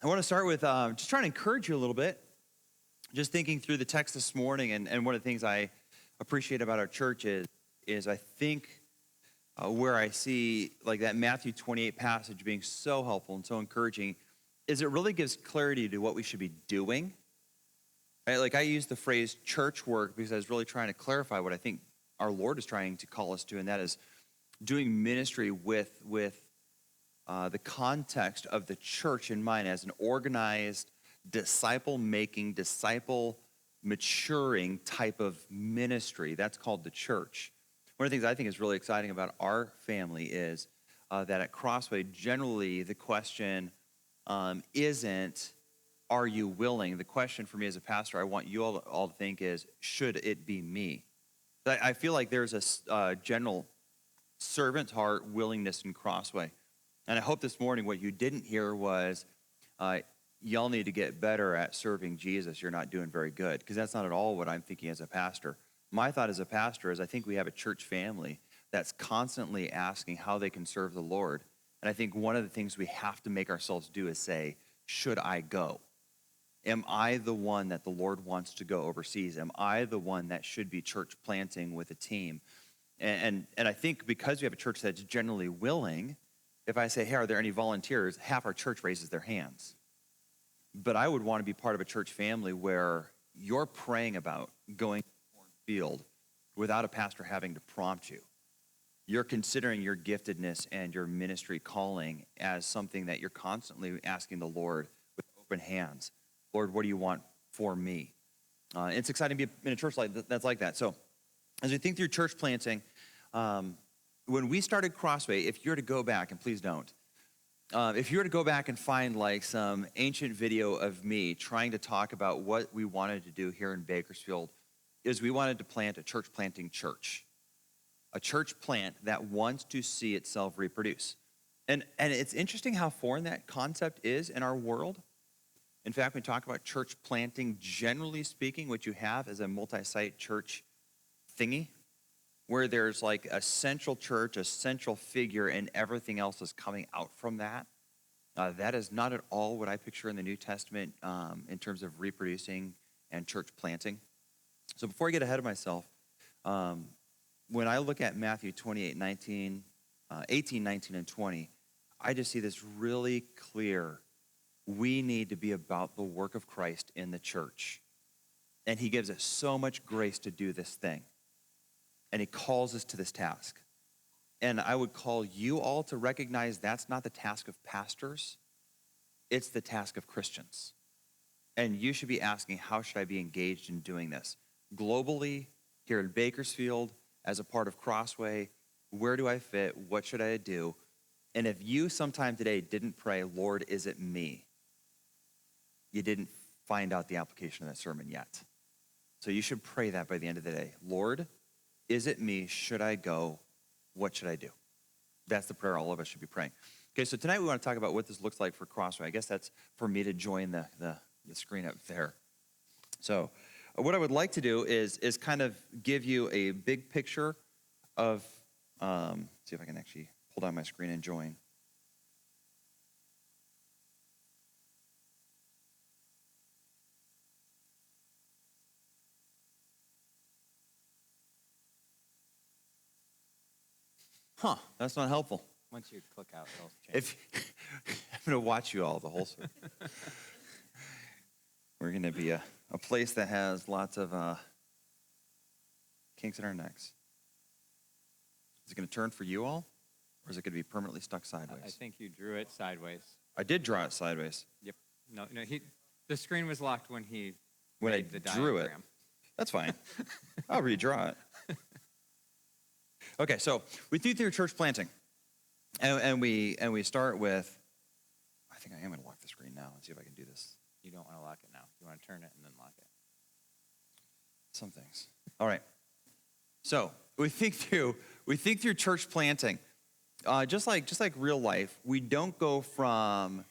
I want to start with just trying to encourage you a little bit. Just thinking through the text this morning, and one of the things I appreciate about our church is I think where I see like that Matthew 28 passage being so helpful and so encouraging is it really gives clarity to what we should be doing. Right? Like I use the phrase church work because I was really trying to clarify what I think our Lord is trying to call us to, and that is doing ministry with the context of the church in mind as an organized, disciple-making, disciple-maturing type of ministry. That's called the church. One of the things I think is really exciting about our family is that at Crossway, generally the question isn't, are you willing? The question for me as a pastor, I want you all to think is, should it be me? I feel like there's a general servant heart willingness in Crossway. And I hope this morning what you didn't hear was, y'all need to get better at serving Jesus. You're not doing very good. Because that's not at all what I'm thinking as a pastor. My thought as a pastor is I think we have a church family that's constantly asking how they can serve the Lord. And I think one of the things we have to make ourselves do is say, should I go? Am I the one that the Lord wants to go overseas? Am I the one that should be church planting with a team? And I think because we have a church that's generally willing, if I say, hey, are there any volunteers? Half our church raises their hands. But I would want to be part of a church family where you're praying about going to the field without a pastor having to prompt you. You're considering your giftedness and your ministry calling as something that you're constantly asking the Lord with open hands. Lord, what do you want for me? It's exciting to be in a church that's like that. So as we think through church planting, when we started Crossway, if you were to go back, and please don't, if you were to go back and find like some ancient video of me trying to talk about what we wanted to do here in Bakersfield, is we wanted to plant a church planting church. A church plant that wants to see itself reproduce. And it's interesting how foreign that concept is in our world. In fact, when we talk about church planting, generally speaking, what you have is a multi-site church thingy where there's like a central church, a central figure, and everything else is coming out from that. That is not at all what I picture in the New Testament in terms of reproducing and church planting. So before I get ahead of myself, when I look at Matthew 28, 18, 19, and 20, I just see this really clear. We need to be about the work of Christ in the church. And he gives us so much grace to do this thing. And he calls us to this task. And I would call you all to recognize that's not the task of pastors. It's the task of Christians. And you should be asking, how should I be engaged in doing this? Globally, here in Bakersfield, as a part of Crossway, where do I fit? What should I do? And if you sometime today didn't pray, Lord, is it me? You didn't find out the application of that sermon yet. So you should pray that by the end of the day. Lord, is it me? Should I go? What should I do? That's the prayer all of us should be praying. Okay, so tonight we want to talk about what this looks like for Crossway. I guess that's for me to join the screen up there. So what I would like to do is kind of give you a big picture of, see if I can actually pull down my screen and join. Huh, that's not helpful. Once you click out, it'll change. I'm going to watch you all the whole service. We're going to be a place that has lots of kinks in our necks. Is it going to turn for you all, or is it going to be permanently stuck sideways? I think you drew it sideways. I did draw it sideways. Yep. No. The screen was locked when he When made I the drew diagram. it. That's fine. I'll redraw it. Okay, so we do through church planting, and we start with. I think I am going to lock the screen now and see if I can do this. You don't want to lock it now. You want to turn it and then lock it. Some things. All right. So we think through church planting, just like real life. We don't go from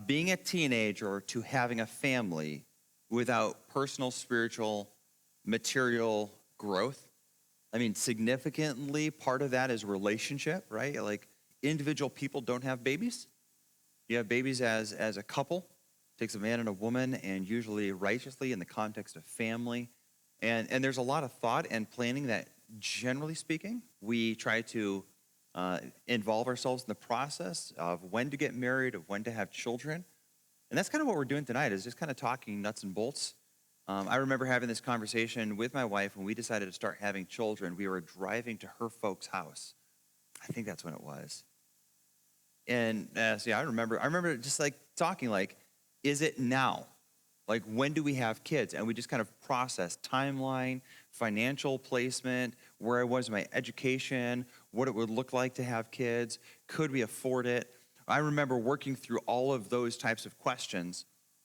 being a teenager to having a family without personal, spiritual, material growth. I mean, significantly, part of that is relationship, right? Like individual people don't have babies. You have babies as a couple. Takes a man and a woman, and usually righteously in the context of family. And there's a lot of thought and planning that, generally speaking, we try to involve ourselves in the process of when to get married, of when to have children. And that's kind of what we're doing tonight, is just kind of talking nuts and bolts. I remember having this conversation with my wife when we decided to start having children. We were driving to her folks' house. I think that's when it was. And so yeah, I remember just like talking like, is it now? Like, when do we have kids? And we just kind of process timeline, financial placement, where I was in my education, what it would look like to have kids, could we afford it? I remember working through all of those types of questions.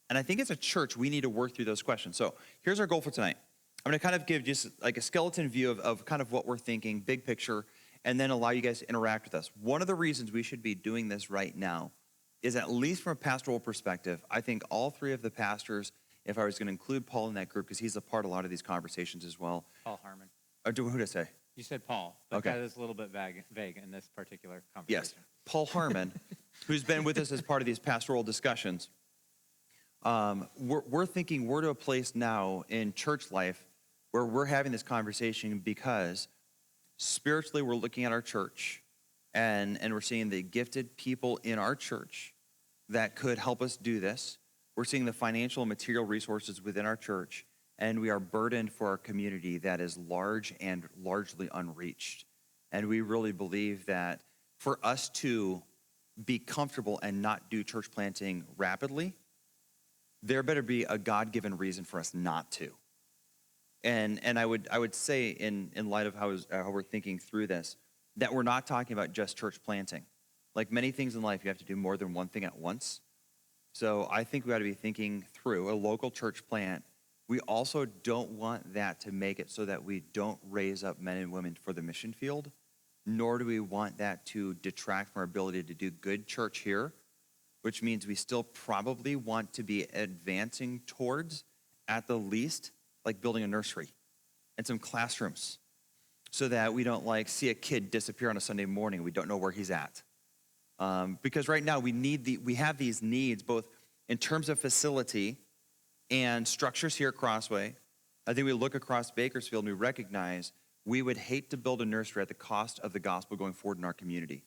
And I think as a church, we need to work through those questions. So here's our goal for tonight. I'm going to kind of give just like a skeleton view of kind of what we're thinking, big picture, and then allow you guys to interact with us. One of the reasons we should be doing this right now is, at least from a pastoral perspective, I think all three of the pastors, if I was going to include Paul in that group, because he's a part of a lot of these conversations as well. Paul Harmon. Who did I say? You said Paul, but Okay. that is a little bit vague in this particular Yes, conversation. Paul Harmon, who's been with us as part of these pastoral discussions. We're thinking we're to a place now in church life where we're having this conversation because spiritually we're looking at our church and we're seeing the gifted people in our church that could help us do this. We're seeing the financial and material resources within our church, and we are burdened for our community that is large and largely unreached. And we really believe that for us to be comfortable and not do church planting rapidly, there better be a God-given reason for us not to. And I would say in light of how we're thinking through this, that we're not talking about just church planting. Like many things in life, you have to do more than one thing at once. So I think we ought to be thinking through a local church plant. We also don't want that to make it so that we don't raise up men and women for the mission field, nor do we want that to detract from our ability to do good church here, which means we still probably want to be advancing towards, at the least, like building a nursery and some classrooms so that we don't like see a kid disappear on a Sunday morning. We don't know where he's at. Because right now we have these needs both in terms of facility and structures here at Crossway. I think we look across Bakersfield and we recognize we would hate to build a nursery at the cost of the gospel going forward in our community.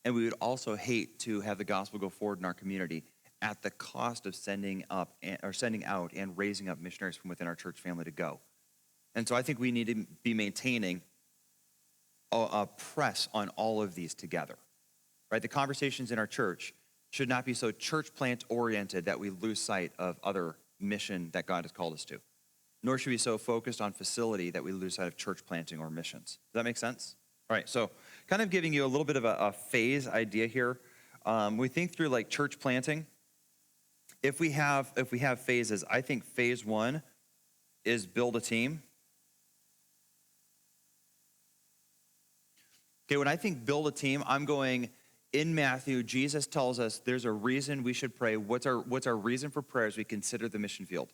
And we would also hate to have the gospel go forward in our community at the cost of sending out and raising up missionaries from within our church family to go. And so I think we need to be maintaining a press on all of these together. Right? The conversations in our church should not be so church plant oriented that we lose sight of other mission that God has called us to. Nor should we be so focused on facility that we lose sight of church planting or missions. Does that make sense? All right, so kind of giving you a little bit of a phase idea here. We think through like church planting. If we have phases, I think phase one is build a team. Okay, when I think build a team, I'm going, in Matthew, Jesus tells us there's a reason we should pray. What's our reason for prayer as we consider the mission field?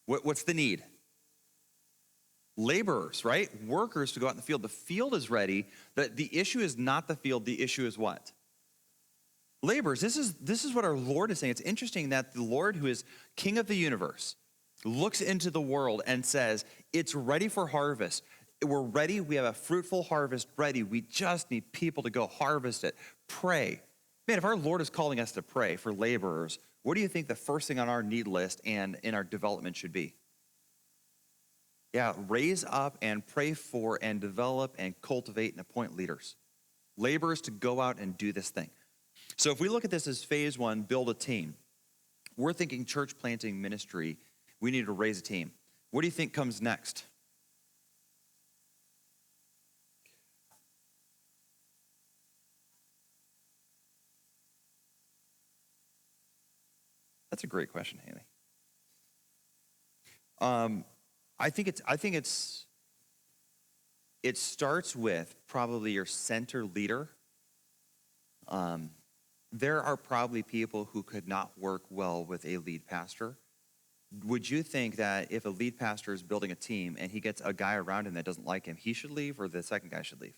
What's the need? Laborers, right? Workers to go out in the field. The field is ready. The issue is not the field. The issue is what? Laborers. This is what our Lord is saying. It's interesting that the Lord, who is King of the universe, looks into the world and says, it's ready for harvest. We're ready. We have a fruitful harvest ready. We just need people to go harvest it. Pray. Man, if our Lord is calling us to pray for laborers, what do you think the first thing on our need list and in our development should be? Yeah, raise up and pray for and develop and cultivate and appoint leaders. Laborers to go out and do this thing. So if we look at this as phase one, build a team, we're thinking church planting ministry, we need to raise a team. What do you think comes next? That's a great question, Haley. It starts with probably your center leader. There are probably people who could not work well with a lead pastor. Would you think that if a lead pastor is building a team and he gets a guy around him that doesn't like him, he should leave or the second guy should leave?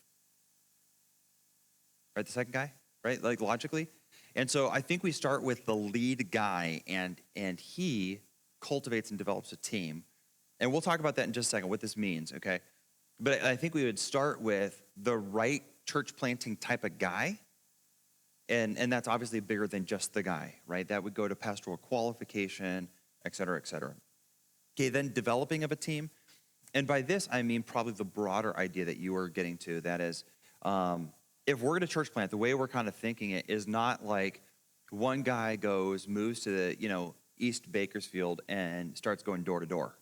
Right, the second guy? right? Like logically. And so I think we start with the lead guy, and he cultivates and develops a team. And we'll talk about that in just a second, what this means, okay? But I think we would start with the right church planting type of guy. And that's obviously bigger than just the guy, right? That would go to pastoral qualification, et cetera, et cetera. Okay, then developing of a team. And by this, I mean probably the broader idea that you were getting to. That is, if we're going to church plant, the way we're kind of thinking it is not like one guy moves to the, East Bakersfield and starts going door to door.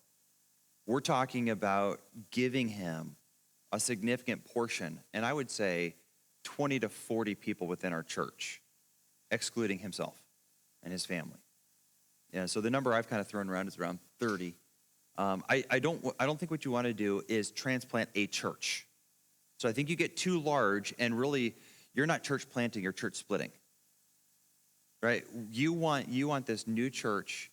We're talking about giving him a significant portion, and I would say 20 to 40 people within our church, excluding himself and his family. Yeah, so the number I've kind of thrown around is around 30. I don't think what you want to do is transplant a church. So I think you get too large, and really, you're not church planting, you're church splitting, right? You want this new church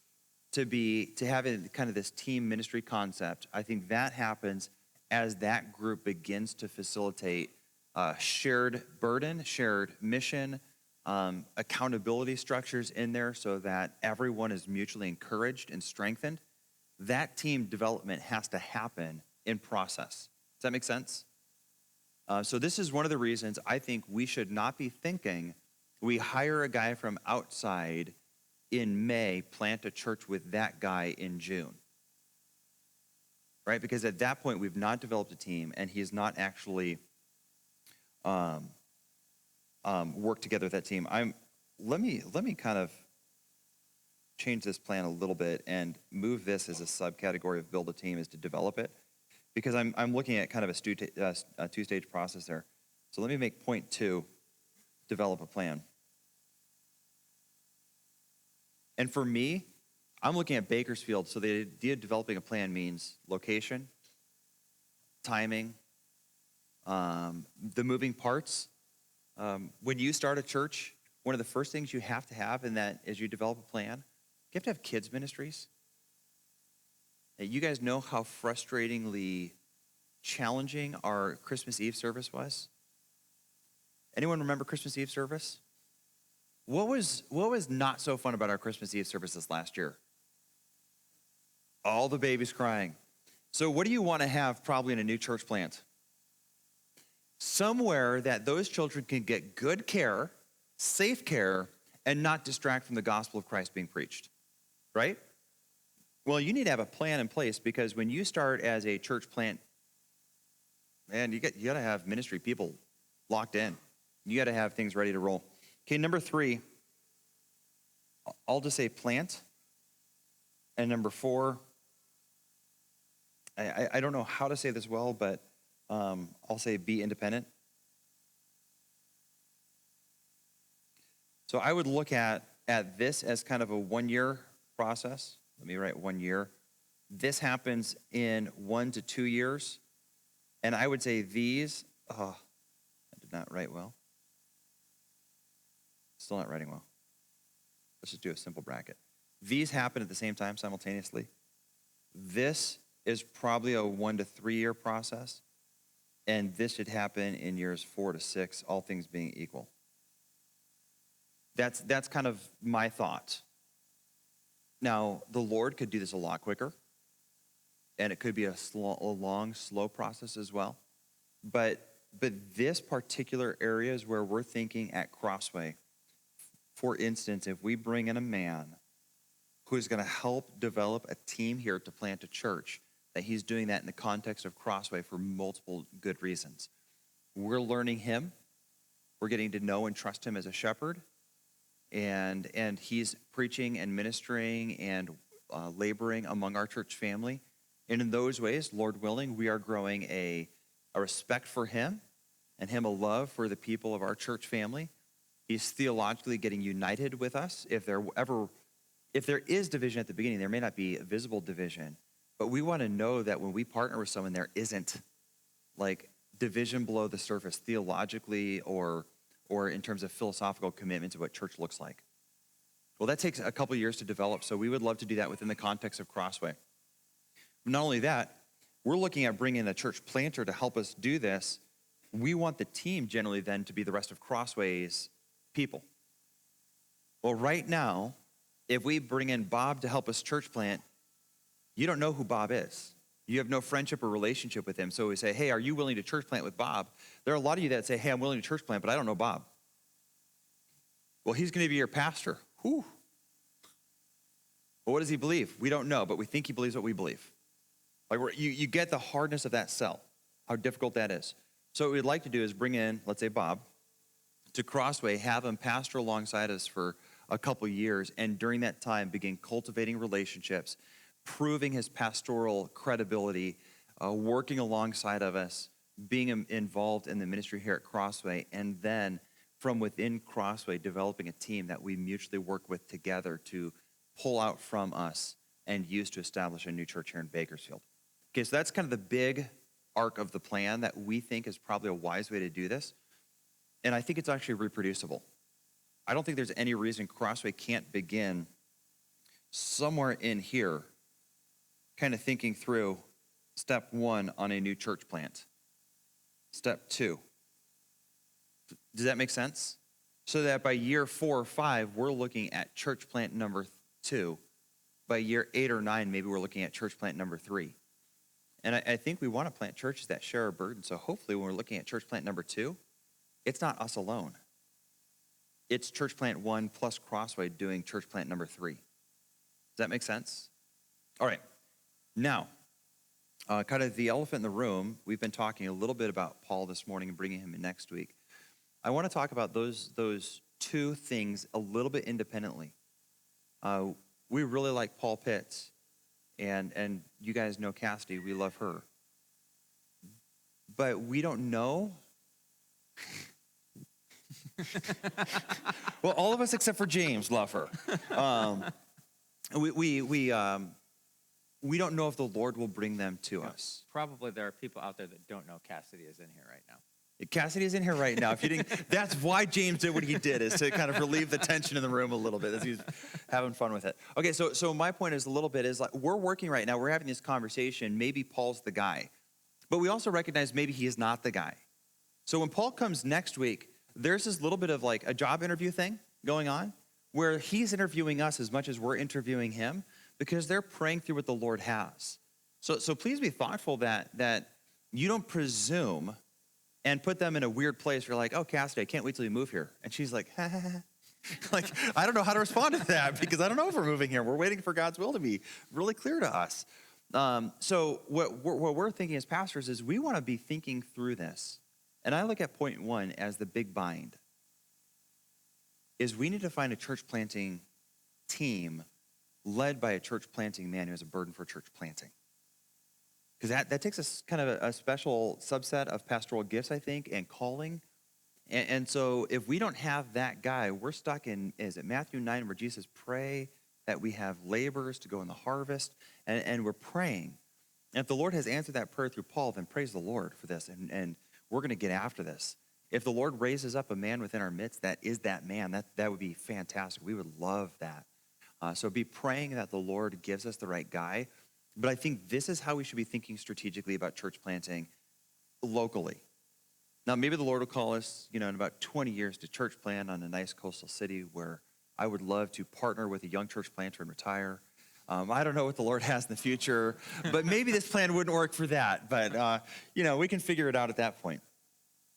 to have kind of this team ministry concept. I think that happens as that group begins to facilitate shared burden, shared mission, accountability structures in there so that everyone is mutually encouraged and strengthened. That team development has to happen in process. Does that make sense? So this is one of the reasons I think we should not be thinking we hire a guy from outside in May, plant a church with that guy in June. Right? Because at that point, we've not developed a team, and he's not actually worked together with that team. Let me kind of change this plan a little bit and move this as a subcategory of build a team is to develop it, because I'm looking at kind of a two-stage process there. So let me make point 2, develop a plan. And for me, I'm looking at Bakersfield, so the idea of developing a plan means location, timing, the moving parts. When you start a church, one of the first things you have to have in that as you develop a plan, you have to have kids ministries. You guys know how frustratingly challenging our Christmas Eve service was? Anyone remember Christmas Eve service? What was not so fun about our Christmas Eve service this last year? All the babies crying. So what do you want to have probably in a new church plant? Somewhere that those children can get good care, safe care, and not distract from the gospel of Christ being preached, right? Well, you need to have a plan in place, because when you start as a church plant, man, you got to have ministry people locked in. You got to have things ready to roll. Okay, number 3, I'll just say plant. And number 4, I don't know how to say this well, but I'll say be independent. So I would look at this as kind of a 1-year process. Let me write 1 year. This happens in 1 to 2 years. And I would say these, I did not write well. Still not writing well. Let's just do a simple bracket. These happen at the same time simultaneously. This is probably a 1 to 3 year process. And this should happen in years 4 to 6, all things being equal. That's kind of my thought. Now, the Lord could do this a lot quicker, and it could be a long, slow process as well. But this particular area is where we're thinking at Crossway. For instance, if we bring in a man who is going to help develop a team here to plant a church, that he's doing that in the context of Crossway for multiple good reasons. We're learning him. We're getting to know and trust him as a shepherd. And he's preaching and ministering and laboring among our church family. And in those ways, Lord willing, we are growing a respect for him and him a love for the people of our church family. He's theologically getting united with us. If there is division at the beginning, there may not be a visible division, but we want to know that when we partner with someone, there isn't like division below the surface theologically or in terms of philosophical commitment to what church looks like. Well, that takes a couple years to develop, so we would love to do that within the context of Crossway. Not only that, we're looking at bringing in a church planter to help us do this. We want the team generally then to be the rest of Crossway's people. Well, right now, if we bring in Bob to help us church plant, you don't know who Bob is. You have no friendship or relationship with him. So we say, hey, are you willing to church plant with Bob? There are a lot of you that say, hey, I'm willing to church plant, but I don't know Bob. Well, he's going to be your pastor. Whew. Well, what does he believe? We don't know, but we think he believes what we believe. Like you get the hardness of that sell, how difficult that is. So what we'd like to do is bring in, let's say, Bob to Crossway, have him pastor alongside us for a couple years, and during that time begin cultivating relationships, proving his pastoral credibility, working alongside of us, being involved in the ministry here at Crossway, and then from within Crossway, developing a team that we mutually work with together to pull out from us and use to establish a new church here in Bakersfield. Okay, so that's kind of the big arc of the plan that we think is probably a wise way to do this. And I think it's actually reproducible. I don't think there's any reason Crossway can't begin somewhere in here, kind of thinking through step 1 on a new church plant. Step 2. Does that make sense? So that by year 4 or 5, we're looking at church plant number 2. By year 8 or 9, maybe we're looking at church plant number 3. And I think we want to plant churches that share our burden. So hopefully when we're looking at church plant number 2, it's not us alone. It's church plant 1 plus Crossway doing church plant number 3. Does that make sense? All right. Now, kind of the elephant in the room, we've been talking a little bit about Paul this morning and bringing him in next week. I want to talk about those two things a little bit independently. We really like Paul Pitts, and you guys know Cassidy. We love her. But we don't know. Well, all of us except for James love her. We don't know if the Lord will bring them to us. Probably there are people out there that don't know Cassidy is in here right now. Cassidy is in here right now. If you didn't, that's why James did what he did, is to kind of relieve the tension in the room a little bit as he's having fun with it. Okay, so my point is a little bit is like we're working right now. We're having this conversation. Maybe Paul's the guy, but we also recognize maybe he is not the guy. So when Paul comes next week, there's this little bit of like a job interview thing going on where he's interviewing us as much as we're interviewing him because they're praying through what the Lord has. So please be thoughtful that you don't presume and put them in a weird place. You're like, oh, Cassidy, I can't wait till you move here. And she's like, ha, ha, ha. Like, I don't know how to respond to that because I don't know if we're moving here. We're waiting for God's will to be really clear to us. So what we're thinking as pastors is we want to be thinking through this. And I look at point 1 as the big bind, is we need to find a church planting team led by a church planting man who has a burden for church planting. Because that takes us kind of a special subset of pastoral gifts, I think, and calling. And so if we don't have that guy, we're stuck in, is it Matthew 9, where Jesus pray that we have laborers to go in the harvest, and we're praying. And if the Lord has answered that prayer through Paul, then praise the Lord for this, and we're going to get after this. If the Lord raises up a man within our midst that is that man, that would be fantastic. We would love that. So be praying that the Lord gives us the right guy. But I think this is how we should be thinking strategically about church planting locally. Now, maybe the Lord will call us, in about 20 years to church plant on a nice coastal city where I would love to partner with a young church planter and retire. I don't know what the Lord has in the future, but maybe this plan wouldn't work for that. But, we can figure it out at that point.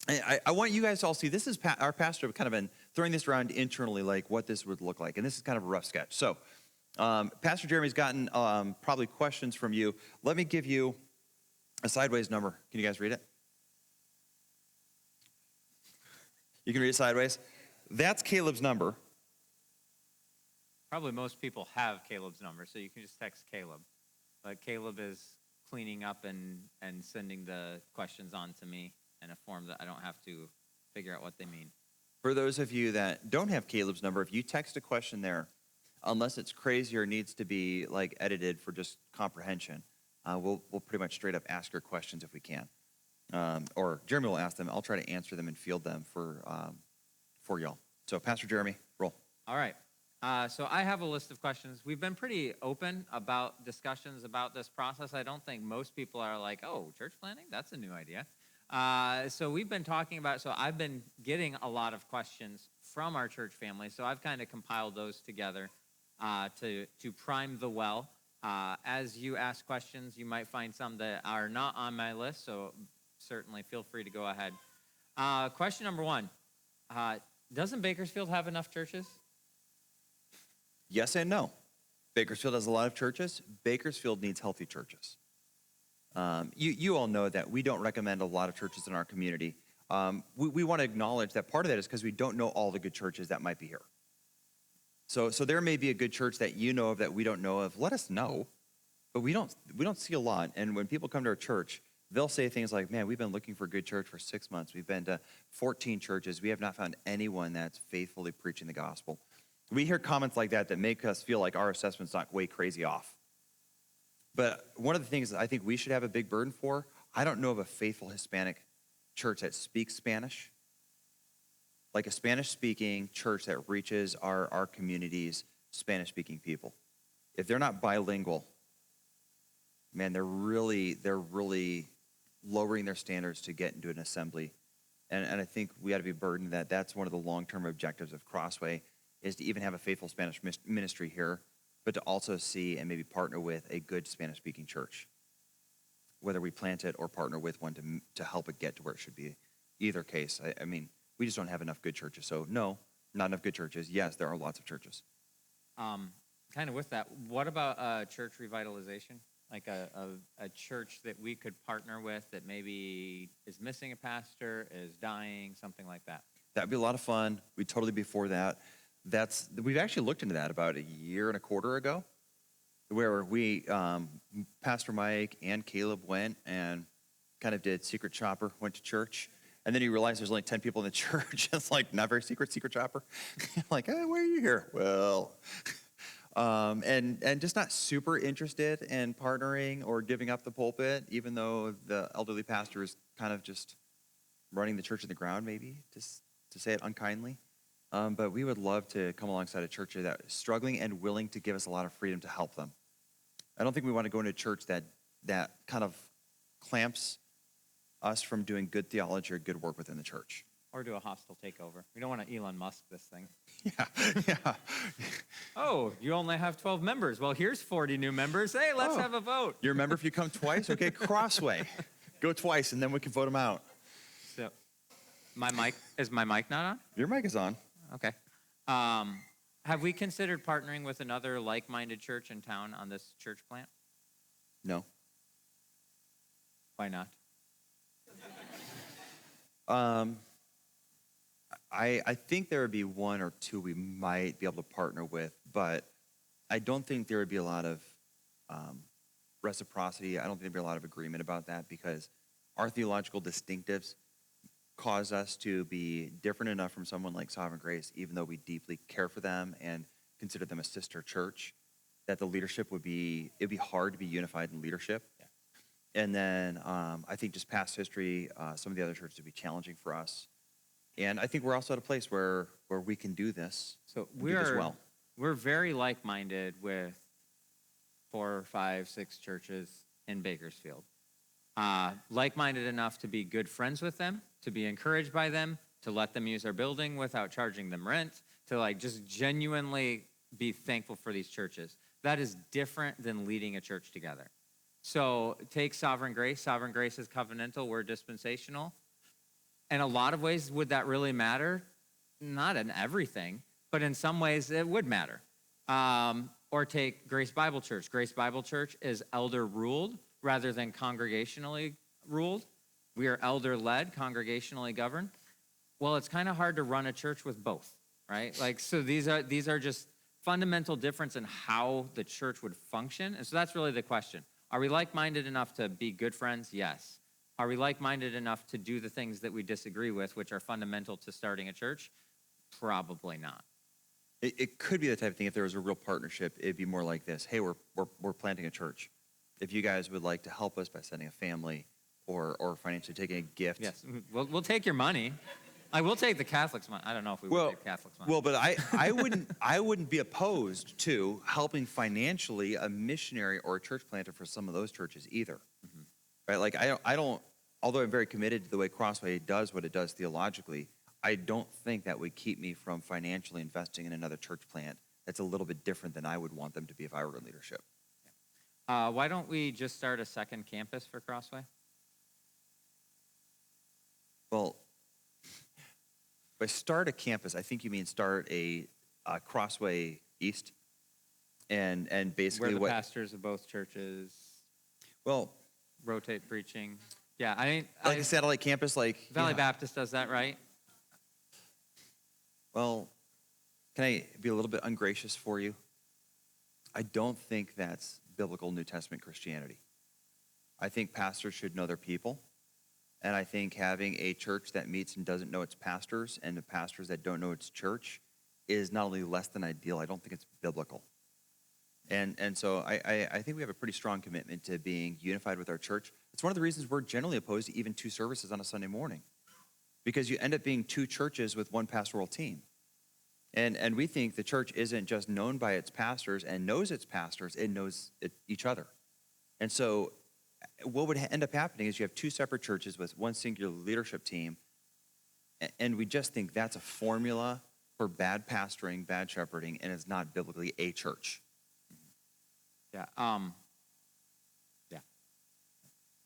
I want you guys to all see, this is our pastor kind of been throwing this around internally, like what this would look like. And this is kind of a rough sketch. So Pastor Jeremy's gotten probably questions from you. Let me give you a sideways number. Can you guys read it? You can read it sideways. That's Caleb's number. Probably most people have Caleb's number, so you can just text Caleb. But Caleb is cleaning up and sending the questions on to me in a form that I don't have to figure out what they mean. For those of you that don't have Caleb's number, if you text a question there, unless it's crazy or needs to be like edited for just comprehension, we'll pretty much straight up ask your questions if we can. Or Jeremy will ask them. I'll try to answer them and field them for y'all. So Pastor Jeremy, roll. All right. So I have a list of questions. We've been pretty open about discussions about this process. I don't think most people are like, oh, church planting? That's a new idea. So we've been talking about, so I've been getting a lot of questions from our church family. So I've kind of compiled those together to prime the well. As you ask questions, you might find some that are not on my list. So certainly feel free to go ahead. Question number one, doesn't Bakersfield have enough churches? Yes and no. Bakersfield has a lot of churches. Bakersfield needs healthy churches. You all know that we don't recommend a lot of churches in our community. We want to acknowledge that part of that is because we don't know all the good churches that might be here. So there may be a good church that you know of that we don't know of. Let us know. But we don't see a lot. And when people come to our church, they'll say things like, man, we've been looking for a good church for 6 months. We've been to 14 churches. We have not found anyone that's faithfully preaching the gospel. We hear comments like that make us feel like our assessment's not way crazy off. But one of the things that I think we should have a big burden for, I don't know of a faithful Hispanic church that speaks Spanish, like a Spanish-speaking church that reaches our community's Spanish-speaking people. If they're not bilingual, man, they're really lowering their standards to get into an assembly. And I think we ought to be burdened that that's one of the long-term objectives of Crossway, is to even have a faithful Spanish ministry here, but to also see and maybe partner with a good Spanish-speaking church, whether we plant it or partner with one to help it get to where it should be. Either case, I mean, we just don't have enough good churches. So no, not enough good churches. Yes, there are lots of churches. Kind of with that, what about church revitalization? Like a church that we could partner with that maybe is missing a pastor, is dying, something like that. That'd be a lot of fun. We'd totally be for that. We've actually looked into that about a year and a quarter ago, where we, Pastor Mike and Caleb went and kind of did secret shopper, went to church. And then you realize there's only 10 people in the church. It's like not very secret shopper. Like, hey, why are you here? Well, and just not super interested in partnering or giving up the pulpit, even though the elderly pastor is kind of just running the church in the ground, maybe, to say it unkindly. But we would love to come alongside a church that is struggling and willing to give us a lot of freedom to help them. I don't think we want to go into a church that kind of clamps us from doing good theology or good work within the church. Or do a hostile takeover. We don't want to Elon Musk this thing. Yeah. Oh, you only have 12 members. Well, here's 40 new members. Hey, let's have a vote. You remember if you come twice? Okay, Crossway. Go twice, and then we can vote them out. So, is my mic not on? Your mic is on. Okay. Have we considered partnering with another like-minded church in town on this church plant? No. Why not? I think there would be one or two we might be able to partner with, but I don't think there would be a lot of reciprocity. I don't think there'd be a lot of agreement about that because our theological distinctives cause us to be different enough from someone like Sovereign Grace, even though we deeply care for them and consider them a sister church, that the leadership it'd be hard to be unified in leadership. Yeah. And then I think just past history, some of the other churches would be challenging for us. And I think we're also at a place where we can do this. So we're very like-minded with 4, 5, 6 churches in Bakersfield. Like-minded enough to be good friends with them, to be encouraged by them, to let them use our building without charging them rent, to just genuinely be thankful for these churches. That is different than leading a church together. So take Sovereign Grace. Sovereign Grace is covenantal. We're dispensational. In a lot of ways, would that really matter? Not in everything, but in some ways it would matter. Or take Grace Bible Church. Grace Bible Church is elder-ruled rather than congregationally ruled. We are elder-led, congregationally governed. Well, it's kind of hard to run a church with both, right? So these are just fundamental difference in how the church would function. And so that's really the question. Are we like-minded enough to be good friends? Yes. Are we like-minded enough to do the things that we disagree with, which are fundamental to starting a church? Probably not. It could be the type of thing, if there was a real partnership, it'd be more like this. Hey, we're planting a church. If you guys would like to help us by sending a family or financially taking a gift. Yes, we'll take your money. I will take the Catholics' money. I don't know if we will take Catholics' money. Well, but I wouldn't be opposed to helping financially a missionary or a church planter for some of those churches either. Mm-hmm. Right? Like I don't although I'm very committed to the way Crossway does what it does theologically, I don't think that would keep me from financially investing in another church plant that's a little bit different than I would want them to be if I were in leadership. Why don't we just start a second campus for Crossway? Well, by start a campus, I think you mean start a Crossway East, and basically Where the pastors of both churches well, rotate preaching. Yeah, I mean, like a satellite campus, like Valley Baptist does that, right? Well, can I be a little bit ungracious for you? I don't think that's biblical New Testament Christianity. I think pastors should know their people. And I think having a church that meets and doesn't know its pastors and the pastors that don't know its church is not only less than ideal, I don't think it's biblical. And so I think we have a pretty strong commitment to being unified with our church. It's one of the reasons we're generally opposed to even 2 services on a Sunday morning, because you end up being 2 churches with 1 pastoral team. And we think the church isn't just known by its pastors and knows its pastors, it knows each other. And so what would end up happening is you have 2 separate churches with 1 singular leadership team, and we just think that's a formula for bad pastoring, bad shepherding, and it's not biblically a church. Yeah.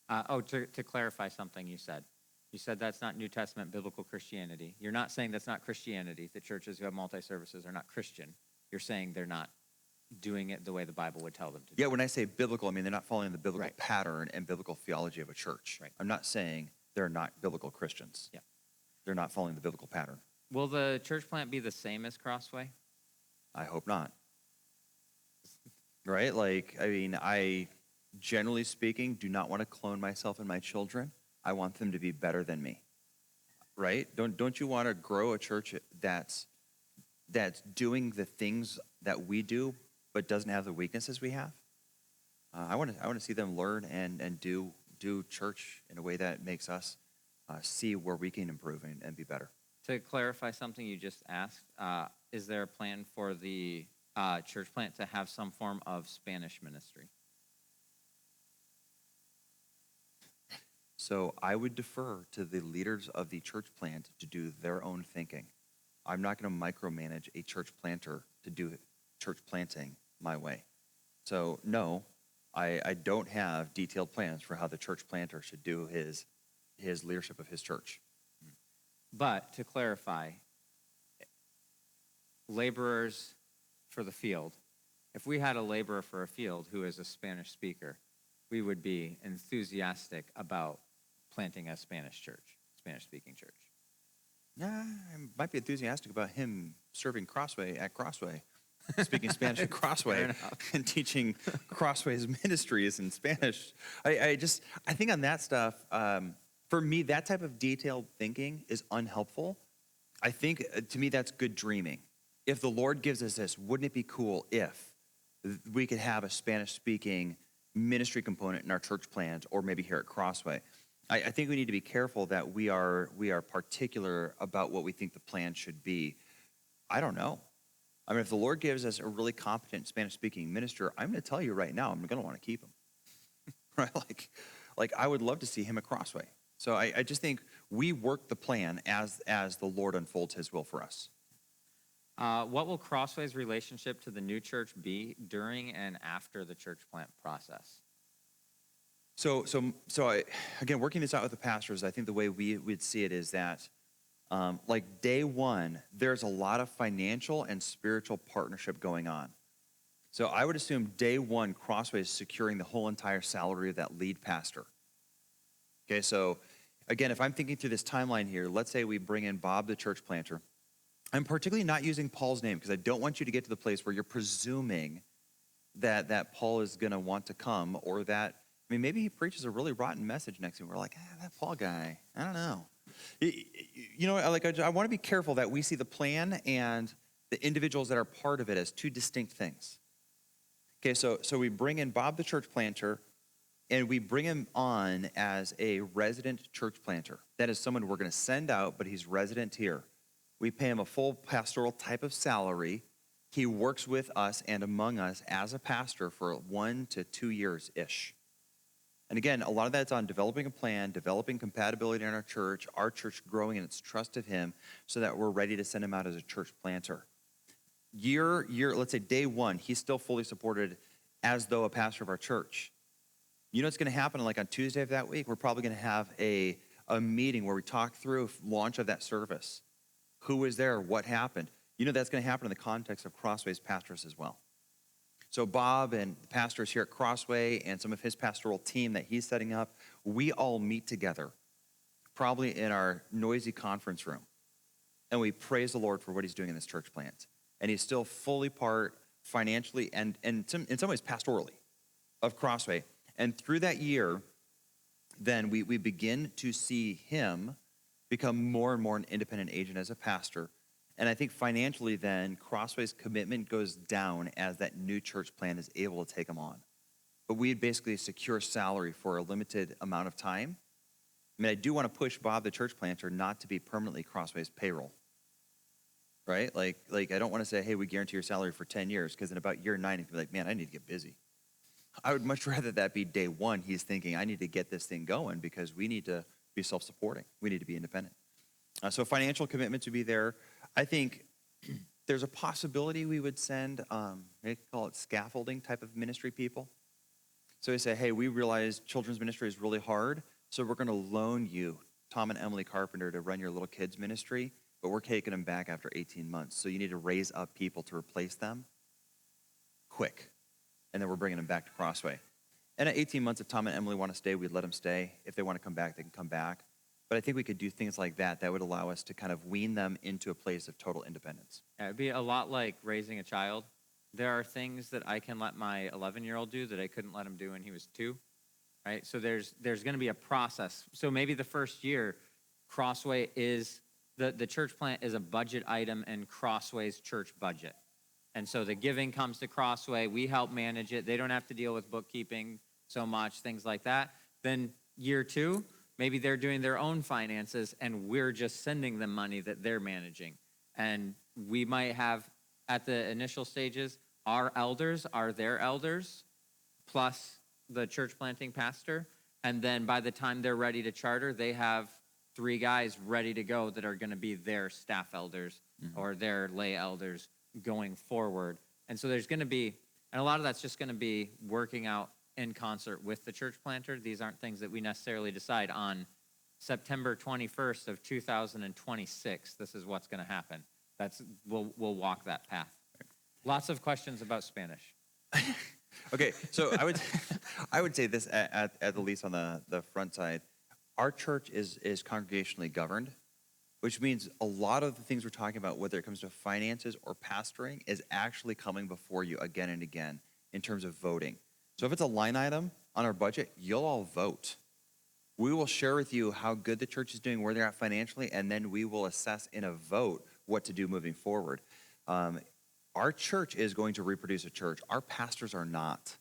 To clarify something you said. You said that's not New Testament biblical Christianity. You're not saying that's not Christianity, that churches who have multi-services are not Christian. You're saying they're not doing it the way the Bible would tell them to do. Yeah, when I say biblical, I mean they're not following the biblical Right. pattern and biblical theology of a church. Right. I'm not saying they're not biblical Christians. Yeah. They're not following the biblical pattern. Will the church plant be the same as Crossway? I hope not. Right? Like, I mean, I, generally speaking, do not want to clone myself and my children. I want them to be better than me. Right? Don't you want to grow a church that's doing the things that we do, but doesn't have the weaknesses we have? I want to see them learn and do church in a way that makes us see where we can improve and be better. To clarify something you just asked, is there a plan for the church plant to have some form of Spanish ministry? So I would defer to the leaders of the church plant to do their own thinking. I'm not going to micromanage a church planter to do church planting my way. So no, I don't have detailed plans for how the church planter should do his leadership of his church. But to clarify, laborers for the field, if we had a laborer for a field who is a Spanish speaker, we would be enthusiastic about planting a Spanish church, Spanish-speaking church. Yeah, I might be enthusiastic about him serving Crossway at Crossway, speaking Spanish at Crossway, and teaching Crossway's ministries in Spanish. I think on that stuff, for me, that type of detailed thinking is unhelpful. I think, to me, that's good dreaming. If the Lord gives us this, wouldn't it be cool if we could have a Spanish-speaking ministry component in our church plans, or maybe here at Crossway? I think we need to be careful that we are particular about what we think the plan should be. I don't know. I mean, if the Lord gives us a really competent Spanish-speaking minister, I'm going to tell you right now, I'm going to want to keep him. Right? Like I would love to see him at Crossway. So I just think we work the plan as the Lord unfolds his will for us. What will Crossway's relationship to the new church be during and after the church plant process? So again, working this out with the pastors, I think the way we would see it is that, like day one, there's a lot of financial and spiritual partnership going on. So I would assume day one, Crossway is securing the whole entire salary of that lead pastor. Okay, so again, if I'm thinking through this timeline here, let's say we bring in Bob, the church planter. I'm particularly not using Paul's name because I don't want you to get to the place where you're presuming that Paul is going to want to come, or that, I mean, maybe he preaches a really rotten message next week. We're like, that Paul guy, I don't know. You know, like I want to be careful that we see the plan and the individuals that are part of it as 2 distinct things. Okay, so we bring in Bob, the church planter, and we bring him on as a resident church planter. That is someone we're going to send out, but he's resident here. We pay him a full pastoral type of salary. He works with us and among us as a pastor for 1 to 2 years-ish. And again, a lot of that's on developing a plan, developing compatibility in our church growing in its trust of him so that we're ready to send him out as a church planter. Let's say day one, he's still fully supported as though a pastor of our church. You know what's going to happen like on Tuesday of that week? We're probably going to have a meeting where we talk through launch of that service. Who was there? What happened? You know that's going to happen in the context of Crossway's pastors as well. So Bob and the pastors here at Crossway and some of his pastoral team that he's setting up, we all meet together, probably in our noisy conference room. And we praise the Lord for what he's doing in this church plant. And he's still fully part financially and in some ways pastorally of Crossway. And through that year, then we begin to see him become more and more an independent agent as a pastor. And I think financially then, Crossway's commitment goes down as that new church plan is able to take him on. But we basically secure salary for a limited amount of time. I mean, I do want to push Bob, the church planter, not to be permanently Crossway's payroll. Right? Like I don't want to say, hey, we guarantee your salary for 10 years, because in about year 9, he'd be like, man, I need to get busy. I would much rather that be day one. He's thinking, I need to get this thing going because we need to be self-supporting. We need to be independent. So financial commitment to be there. I think there's a possibility we would send, they call it scaffolding type of ministry people. So we say, hey, we realize children's ministry is really hard, so we're going to loan you Tom and Emily Carpenter to run your little kids ministry, but we're taking them back after 18 months. So you need to raise up people to replace them quick. And then we're bringing them back to Crossway. And at 18 months, if Tom and Emily want to stay, we'd let them stay. If they want to come back, they can come back. But I think we could do things like that that would allow us to kind of wean them into a place of total independence. Yeah, it'd be a lot like raising a child. There are things that I can let my 11-year-old do that I couldn't let him do when he was 2, right? So there's going to be a process. So maybe the first year, Crossway is, the church plant is a budget item in Crossway's church budget. And so the giving comes to Crossway. We help manage it. They don't have to deal with bookkeeping so much, things like that. Then year 2, maybe they're doing their own finances, and we're just sending them money that they're managing. And we might have, at the initial stages, our elders are their elders, plus the church planting pastor. And then by the time they're ready to charter, they have 3 guys ready to go that are going to be their staff elders or their lay elders going forward. And so there's going to be, and a lot of that's just going to be working out in concert with the church planter. These aren't things that we necessarily decide on September 21st of 2026. This is what's going to happen. We'll walk that path. Lots of questions about Spanish. Okay, so I would say this at the least on the front side. Our church is congregationally governed, which means a lot of the things we're talking about, whether it comes to finances or pastoring, is actually coming before you again and again in terms of voting. So if it's a line item on our budget, you'll all vote. We will share with you how good the church is doing, where they're at financially, and then we will assess in a vote what to do moving forward. Our church is going to reproduce a church. Our pastors are not.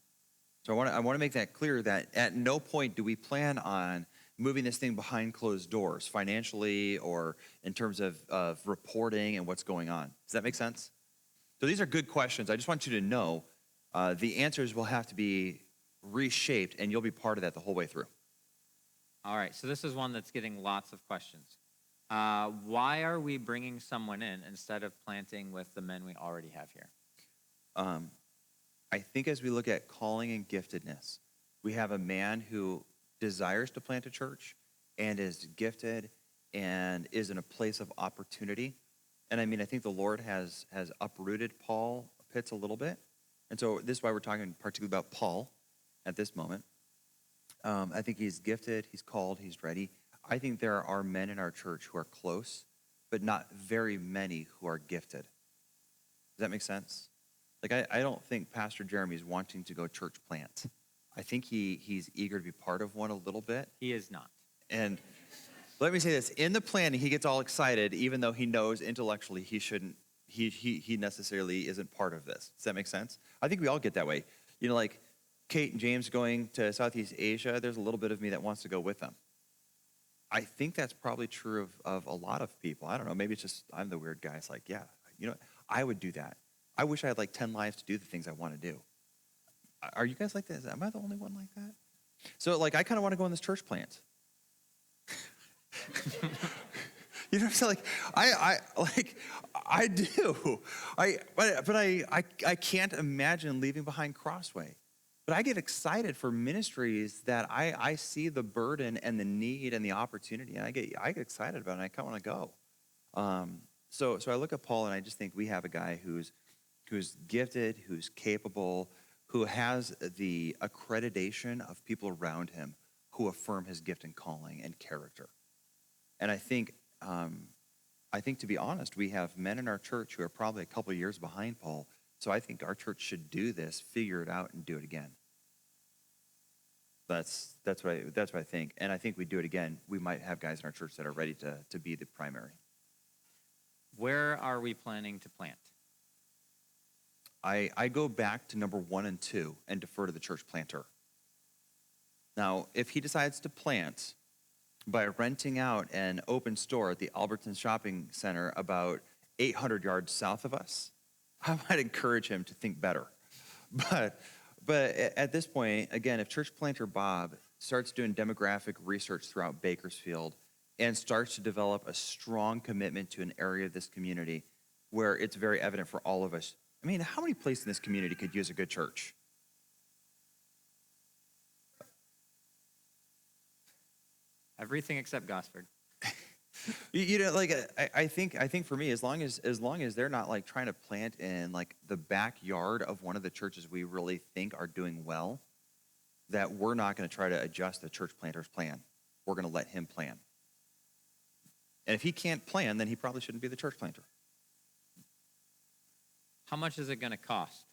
So I want to make that clear that at no point do we plan on moving this thing behind closed doors financially or in terms of reporting and what's going on. Does that make sense? So these are good questions. I just want you to know the answers will have to be reshaped, and you'll be part of that the whole way through. All right, so this is one that's getting lots of questions. Why are we bringing someone in instead of planting with the men we already have here? I think as we look at calling and giftedness, we have a man who desires to plant a church and is gifted and is in a place of opportunity. And I mean, I think the Lord has uprooted Paul Pitts a little bit. And so this is why we're talking particularly about Paul at this moment. I think he's gifted, he's called, he's ready. I think there are men in our church who are close, but not very many who are gifted. Does that make sense? Like, I don't think Pastor Jeremy's wanting to go church plant. I think he's eager to be part of one a little bit. He is not. And let me say this, in the planning, he gets all excited, even though he knows intellectually he shouldn't, he necessarily isn't part of this. Does that make sense? I think we all get that way. You know, like Kate and James going to Southeast Asia, there's a little bit of me that wants to go with them. I think that's probably true of a lot of people. I don't know, maybe it's just I'm the weird guy. It's like, yeah, you know, I would do that. I wish I had like 10 lives to do the things I want to do. Are you guys like this? Am I the only one like that? So like, I kind of want to go in this church plant. You know what I'm saying? I do. But I can't imagine leaving behind Crossway. But I get excited for ministries that I see the burden and the need and the opportunity, and I get excited about it, and I kind of want to go. So I look at Paul, and I just think we have a guy who's gifted, who's capable, who has the accreditation of people around him who affirm his gift and calling and character. And I think, to be honest, we have men in our church who are probably a couple of years behind Paul. So I think our church should do this, figure it out, and do it again. That's what I think. And I think we do it again. We might have guys in our church that are ready to be the primary. Where are we planning to plant? I go back to number 1 and 2 and defer to the church planter. Now, if he decides to plant by renting out an open store at the Alberton Shopping Center about 800 yards south of us, I might encourage him to think better. But at this point, again, if church planter Bob starts doing demographic research throughout Bakersfield and starts to develop a strong commitment to an area of this community where it's very evident for all of us, I mean, how many places in this community could use a good church? Everything except Gosford. I think for me, as long as they're not like trying to plant in like the backyard of one of the churches we really think are doing well, that we're not going to try to adjust the church planter's plan. We're going to let him plan. And if he can't plan, then he probably shouldn't be the church planter. How much is it going to cost?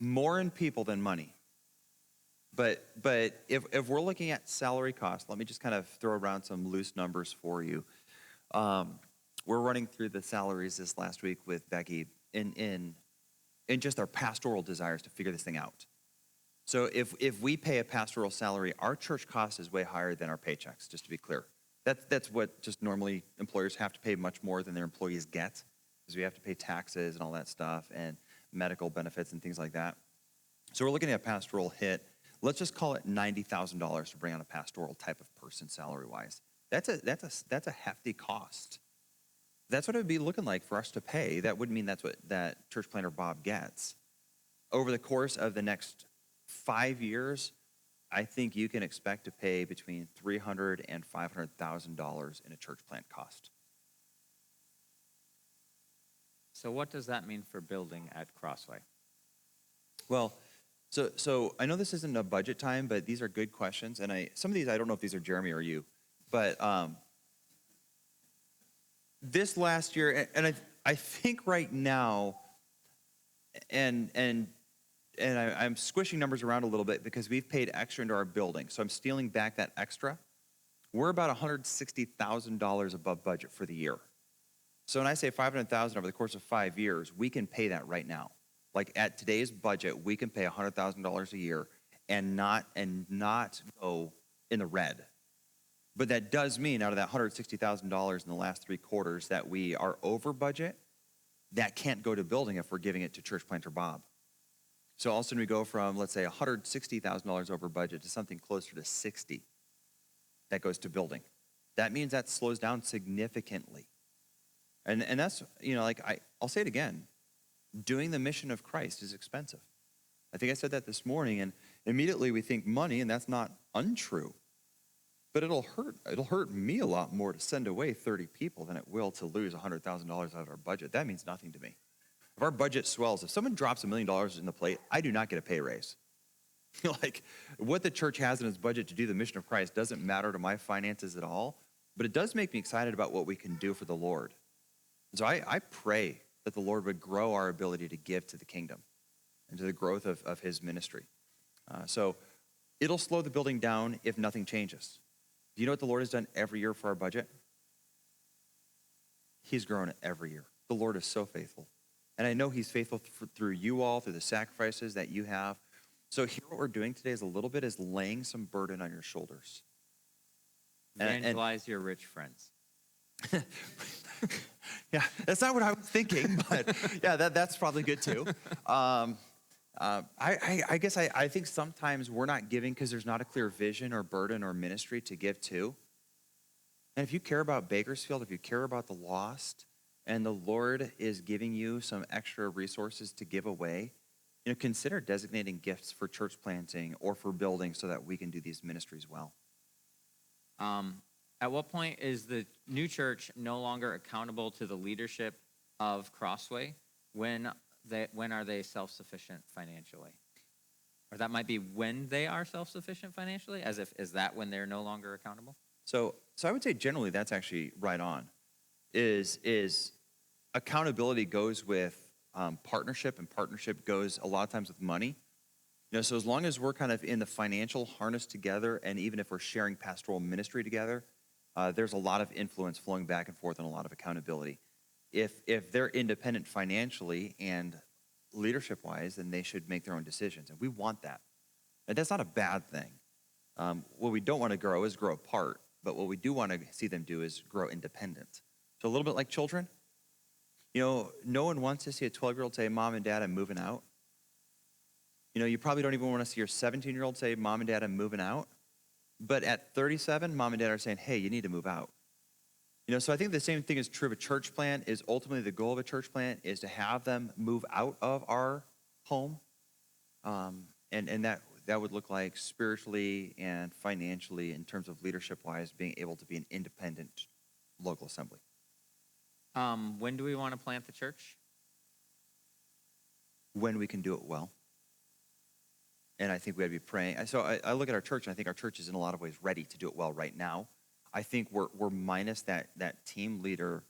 More in people than money. But if we're looking at salary costs, let me just kind of throw around some loose numbers for you. We're running through the salaries this last week with Becky in just our pastoral desires to figure this thing out. So if we pay a pastoral salary, our church cost is way higher than our paychecks, just to be clear. That's what just normally employers have to pay much more than their employees get, because we have to pay taxes and all that stuff and medical benefits and things like that. So we're looking at a pastoral hit. Let's just call it $90,000 to bring on a pastoral type of person salary-wise. That's a hefty cost. That's what it would be looking like for us to pay. That wouldn't mean that's what that church planter Bob gets. Over the course of the next 5 years, I think you can expect to pay between $300,000 and $500,000 in a church plant cost. So what does that mean for building at Crossway? Well, so I know this isn't a budget time, but these are good questions. And some of these, I don't know if these are Jeremy or you, but this last year, and I think right now, and I'm squishing numbers around a little bit because we've paid extra into our building. So I'm stealing back that extra. We're about $160,000 above budget for the year. So when I say $500,000 over the course of 5 years, we can pay that right now. Like at today's budget, we can pay $100,000 a year and not go in the red. But that does mean out of that $160,000 in the last 3 quarters that we are over budget, that can't go to building if we're giving it to church planter Bob. So all of a sudden we go from, let's say, $160,000 over budget to something closer to 60 that goes to building. That means that slows down significantly. And that's, I'll say it again. Doing the mission of Christ is expensive. I think I said that this morning, and immediately we think money, and that's not untrue. But it'll hurt me a lot more to send away 30 people than it will to lose $100,000 out of our budget. That means nothing to me. If our budget swells, if someone drops $1 million in the plate, I do not get a pay raise. Like, what the church has in its budget to do the mission of Christ doesn't matter to my finances at all, but it does make me excited about what we can do for the Lord. And so I pray that the Lord would grow our ability to give to the kingdom and to the growth of his ministry. So it'll slow the building down if nothing changes. Do you know what the Lord has done every year for our budget? He's grown it every year. The Lord is so faithful. And I know he's faithful through you all, through the sacrifices that you have. So here what we're doing today is a little bit is laying some burden on your shoulders. Evangelize your rich friends. Yeah, that's not what I was thinking, but yeah, that's probably good too. I guess I think sometimes we're not giving because there's not a clear vision or burden or ministry to give to. And if you care about Bakersfield, if you care about the lost, and the Lord is giving you some extra resources to give away, consider designating gifts for church planting or for building so that we can do these ministries well. At what point is the new church no longer accountable to the leadership of Crossway? When are they self-sufficient financially? Or that might be when they are self-sufficient financially, is that when they're no longer accountable? So I would say generally that's actually right on. Is accountability goes with partnership, and partnership goes a lot of times with money. So as long as we're kind of in the financial harness together, and even if we're sharing pastoral ministry together, there's a lot of influence flowing back and forth and a lot of accountability. If they're independent financially and leadership-wise, then they should make their own decisions, and we want that. And that's not a bad thing. What we don't want to grow is grow apart, but what we do want to see them do is grow independent. So a little bit like children. No one wants to see a 12-year-old say, Mom and Dad, I'm moving out. You probably don't even want to see your 17-year-old say, Mom and Dad, I'm moving out. But at 37, Mom and Dad are saying, hey, you need to move out. So I think the same thing is true of a church plant. Is ultimately the goal of a church plant is to have them move out of our home. And that would look like spiritually and financially, in terms of leadership-wise, being able to be an independent local assembly. When do we want to plant the church? When we can do it well. And I think we got to be praying. So I look at our church, and I think our church is in a lot of ways ready to do it well right now. I think we're minus that team leader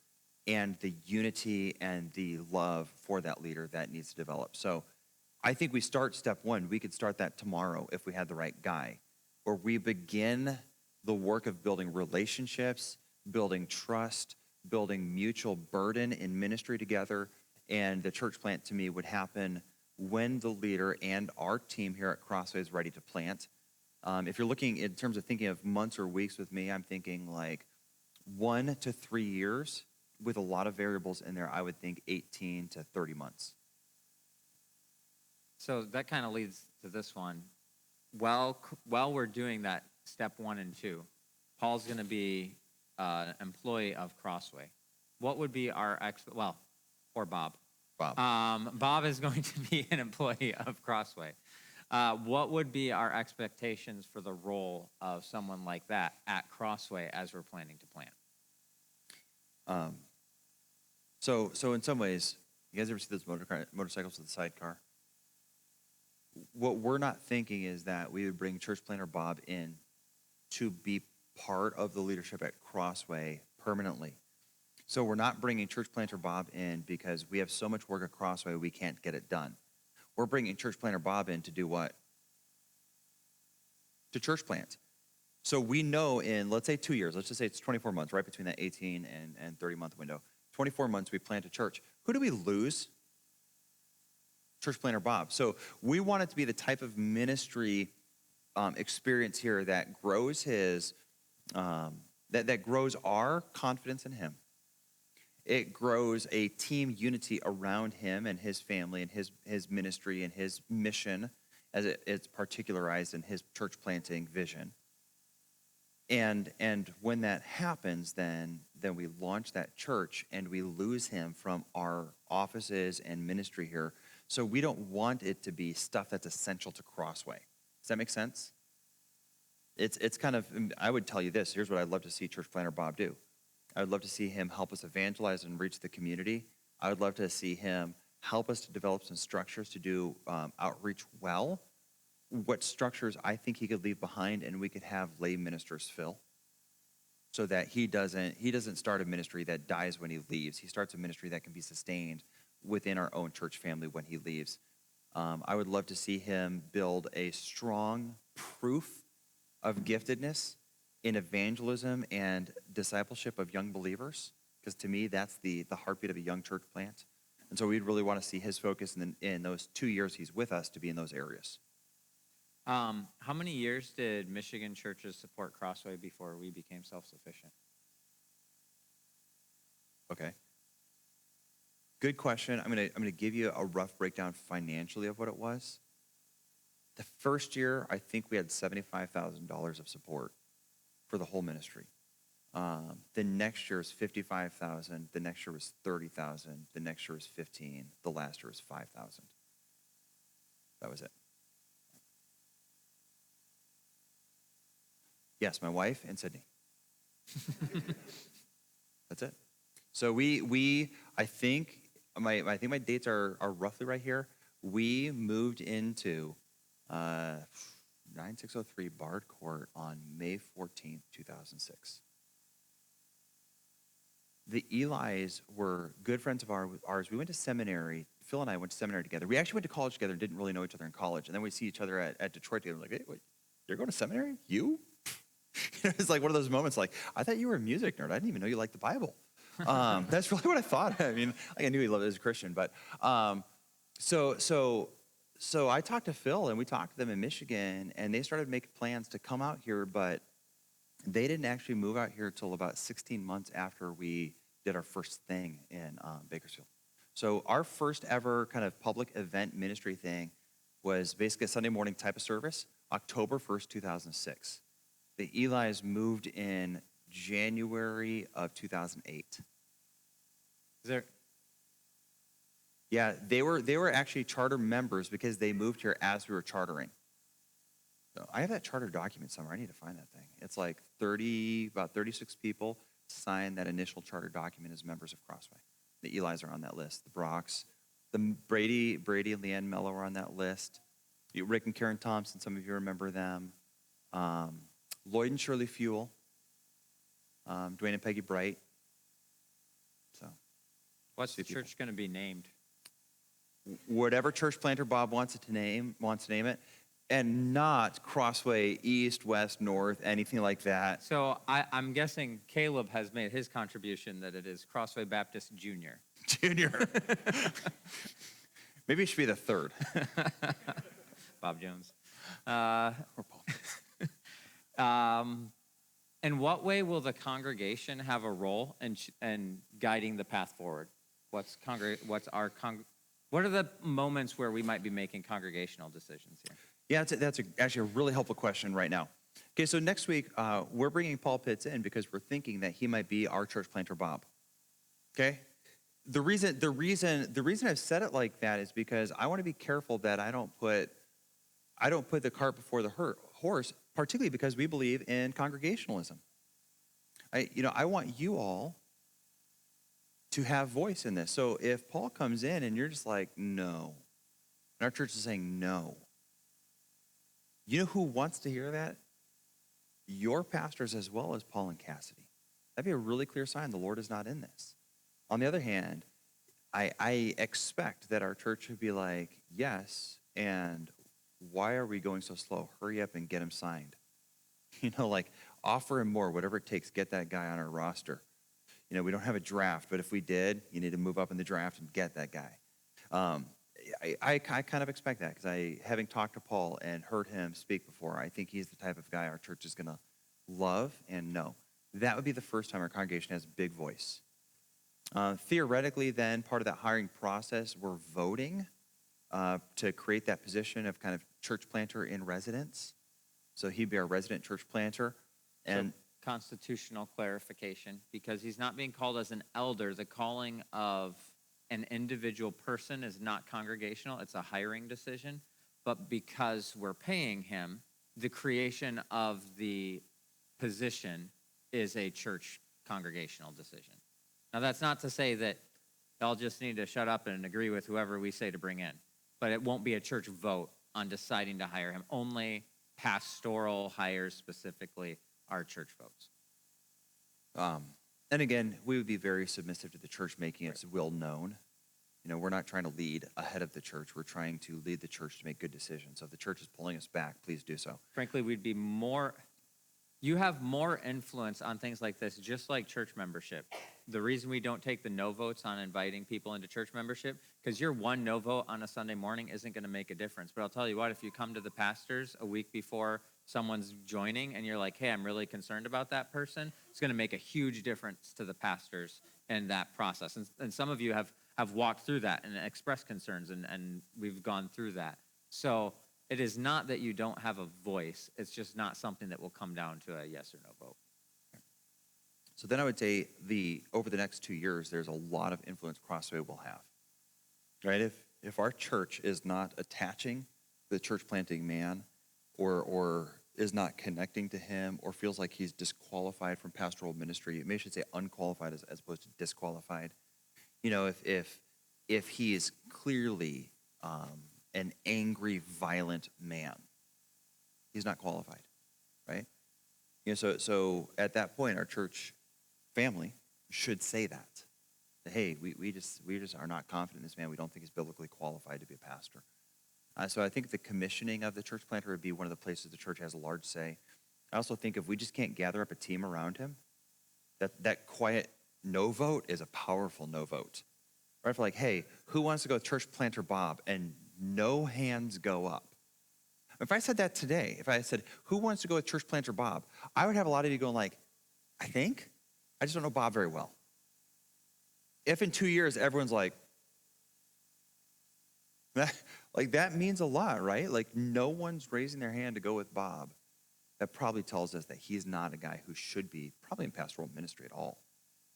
and the unity and the love for that leader that needs to develop. So I think we start step one. We could start that tomorrow if we had the right guy, where we begin the work of building relationships, building trust, building mutual burden in ministry together. And the church plant, to me, would happen when the leader and our team here at Crossway is ready to plant. If you're looking in terms of thinking of months or weeks with me, I'm thinking like 1 to 3 years with a lot of variables in there. I would think 18 to 30 months. So that kind of leads to this one. While we're doing that step 1 and 2, Paul's going to be an employee of Crossway. What would be our or Bob? Bob is going to be an employee of Crossway. What would be our expectations for the role of someone like that at Crossway as we're planning to plant? So in some ways, you guys ever see those motorcycles with the sidecar? What we're not thinking is that we would bring church planter Bob in to be part of the leadership at Crossway permanently. So we're not bringing church planter Bob in because we have so much work at Crossway we can't get it done. We're bringing church planter Bob in to do what? To church plant. So we know in, let's say 2 years, let's just say it's 24 months, right between that 18 and 30 month window. 24 months we plant a church. Who do we lose? Church planter Bob. So we want it to be the type of ministry experience here that grows that grows our confidence in him. It grows a team unity around him and his family and his ministry and his mission as it's particularized in his church planting vision. And when that happens, then we launch that church and we lose him from our offices and ministry here. So we don't want it to be stuff that's essential to Crossway. Does that make sense? It's kind of, I would tell you this, here's what I'd love to see church planter Bob do. I would love to see him help us evangelize and reach the community. I would love to see him help us to develop some structures to do outreach well. What structures I think he could leave behind and we could have lay ministers fill, so that he doesn't start a ministry that dies when he leaves. He starts a ministry that can be sustained within our own church family when he leaves. I would love to see him build a strong proof of giftedness in evangelism and discipleship of young believers, because to me, that's the heartbeat of a young church plant. And so we'd really want to see his focus in those 2 years he's with us to be in those areas. How many years did Michigan churches support Crossway before we became self-sufficient? Okay. Good question. I'm gonna give you a rough breakdown financially of what it was. The first year, I think we had $75,000 of support for the whole ministry. The next year was 55,000. The next year was 30,000. The next year was 15. The last year was 5,000. That was it. Yes, my wife and Sydney. That's it. So I think my dates are roughly right here. We moved into 9603 Bard Court on May 14th, 2006. The Elis were good friends of ours. We went to seminary. Phil and I went to seminary together. We actually went to college together and didn't really know each other in college. And then we see each other at Detroit together. We're like, hey, wait, you're going to seminary? You? It's like one of those moments like, I thought you were a music nerd. I didn't even know you liked the Bible. That's really what I thought. I mean, I knew he loved it as a Christian. But so I talked to Phil, and we talked to them in Michigan, and they started making plans to come out here, but they didn't actually move out here until about 16 months after we did our first thing in Bakersfield. So our first ever kind of public event ministry thing was basically a Sunday morning type of service, October 1st, 2006. The Elis moved in January of 2008. Is there? Yeah, they were actually charter members because they moved here as we were chartering. So I have that charter document somewhere. I need to find that thing. It's like about 36 people signed that initial charter document as members of Crossway. The Elis are on that list. The Brocks, the Brady and Leanne Mello are on that list. Rick and Karen Thompson, some of you remember them. Lloyd and Shirley Fuel. Dwayne and Peggy Bright. So, What's the church going to be named? Whatever church planter Bob wants to name it, and not Crossway East, West, North, anything like that. So I'm guessing Caleb has made his contribution that it is Crossway Baptist Junior. Junior. Maybe it should be the third. Bob Jones. Or Paul. In what way will the congregation have a role in guiding the path forward? What are the moments where we might be making congregational decisions here? Yeah, that's actually a really helpful question right now. Okay, so next week, we're bringing Paul Pitts in because we're thinking that he might be our church planter Bob. Okay? The reason I've said it like that is because I want to be careful that I don't put the cart before the horse, particularly because we believe in congregationalism. I want you all to have voice in this. So if Paul comes in and you're just like, no, and our church is saying no, you know who wants to hear that? Your pastors as well as Paul and Cassidy. That'd be a really clear sign the Lord is not in this. On the other hand, I expect that our church would be like, yes, and why are we going so slow? Hurry up and get him signed. Like offer him more, whatever it takes, get that guy on our roster. We don't have a draft, but if we did, you need to move up in the draft and get that guy. I kind of expect that because having talked to Paul and heard him speak before, I think he's the type of guy our church is going to love and know. That would be the first time our congregation has a big voice. Theoretically, then, part of that hiring process, we're voting to create that position of kind of church planter in residence. So he'd be our resident church planter. And so, constitutional clarification, because he's not being called as an elder. The calling of an individual person is not congregational. It's a hiring decision. But because we're paying him, the creation of the position is a church congregational decision. Now, that's not to say that y'all just need to shut up and agree with whoever we say to bring in. But it won't be a church vote on deciding to hire him. Only pastoral hires specifically are church votes. And again, we would be very submissive to the church making its will known. We're not trying to lead ahead of the church. We're trying to lead the church to make good decisions. So if the church is pulling us back, please do so. Frankly, you have more influence on things like this, just like church membership. The reason we don't take the no votes on inviting people into church membership, because your one no vote on a Sunday morning isn't going to make a difference. But I'll tell you what, if you come to the pastors a week before someone's joining and you're like, hey, I'm really concerned about that person, it's going to make a huge difference to the pastors in that process. And some of you have have walked through that and expressed concerns, and we've gone through that. So it is not that you don't have a voice. It's just not something that will come down to a yes or no vote. So then I would say over the next 2 years, there's a lot of influence Crossway will have, right? If our church is not attaching the church planting man, or is not connecting to him, or feels like he's disqualified from pastoral ministry, maybe I should say unqualified as opposed to disqualified. If he is clearly an angry, violent man, he's not qualified, right? So at that point, our church family should say that. Hey, we just are not confident in this man. We don't think he's biblically qualified to be a pastor. So I think the commissioning of the church planter would be one of the places the church has a large say. I also think if we just can't gather up a team around him, that quiet no vote is a powerful no vote. Right? For like, hey, who wants to go with church planter Bob? And no hands go up. If I said that today, if I said, who wants to go with church planter Bob? I would have a lot of you going like, I just don't know Bob very well. If in 2 years, everyone's like that means a lot, right? Like no one's raising their hand to go with Bob. That probably tells us that he's not a guy who should be probably in pastoral ministry at all,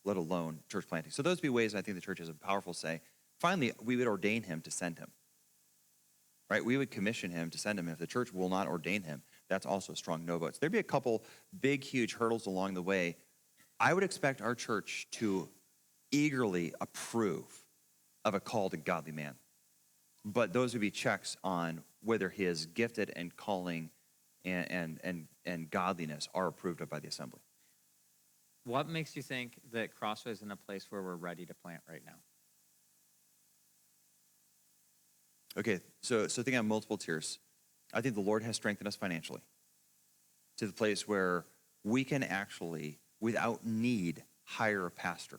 let alone church planting. So those would be ways I think the church has a powerful say. Finally, we would ordain him to send him, right? We would commission him to send him. If the church will not ordain him, that's also a strong no vote. So there'd be a couple big, huge hurdles along the way. I would expect our church to eagerly approve of a called and godly man. But those would be checks on whether his gifted and calling and godliness are approved of by the assembly. What makes you think that Crossway is in a place where we're ready to plant right now? Okay, so thinking on multiple tiers, I think the Lord has strengthened us financially to the place where we can actually, without need, hire a pastor.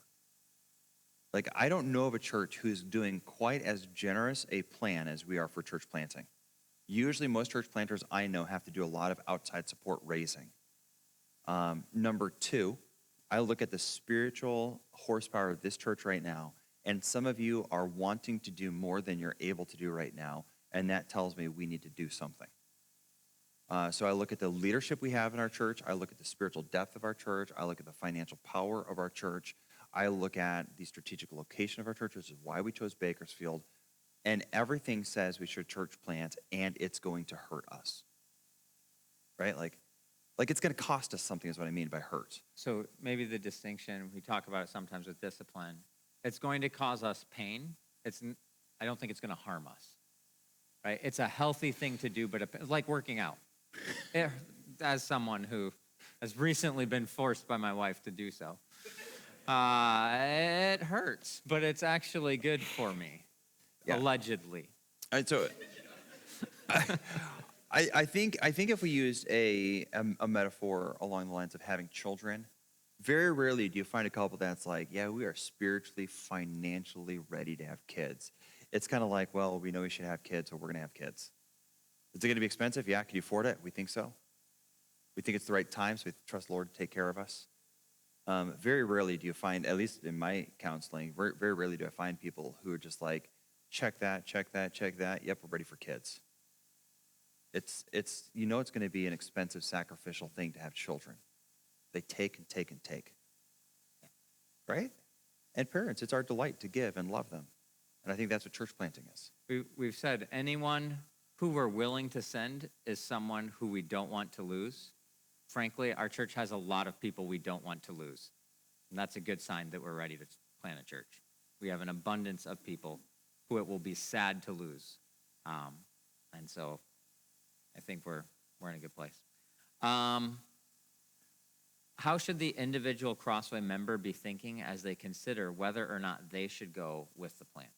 Like, I don't know of a church who's doing quite as generous a plan as we are for church planting. Usually, most church planters I know have to do a lot of outside support raising. Number two, I look at the spiritual horsepower of this church right now, and some of you are wanting to do more than you're able to do right now, and that tells me we need to do something. So I look at the leadership we have in our church. I look at the spiritual depth of our church. I look at the financial power of our church. I look at the strategic location of our church, which is why we chose Bakersfield. And everything says we should church plant, and it's going to hurt us. Right? Like it's going to cost us something is what I mean by hurt. So maybe the distinction, we talk about it sometimes with discipline, it's going to cause us pain. I don't think it's going to harm us. Right? It's a healthy thing to do, but it's like working out. As someone who has recently been forced by my wife to do so. It hurts, but it's actually good for me, allegedly. All right, so I think if we used a metaphor along the lines of having children, very rarely do you find a couple that's like, yeah, we are spiritually, financially ready to have kids. It's kind of like, well, we know we should have kids, so we're going to have kids. Is it going to be expensive? Yeah, can you afford it? We think so. We think it's the right time, so we trust the Lord to take care of us. Very rarely do you find, at least in my counseling, very rarely do I find people who are just like, check that, check that, check that. Yep, we're ready for kids. It's it's going to be an expensive, sacrificial thing to have children. They take and take and take. Right? And parents, it's our delight to give and love them. And I think that's what church planting is. We've said anyone who we're willing to send is someone who we don't want to lose. Frankly, our church has a lot of people we don't want to lose. And that's a good sign that we're ready to plant a church. We have an abundance of people who it will be sad to lose. And so I think we're in a good place. How should the individual Crossway member be thinking as they consider whether or not they should go with the plant?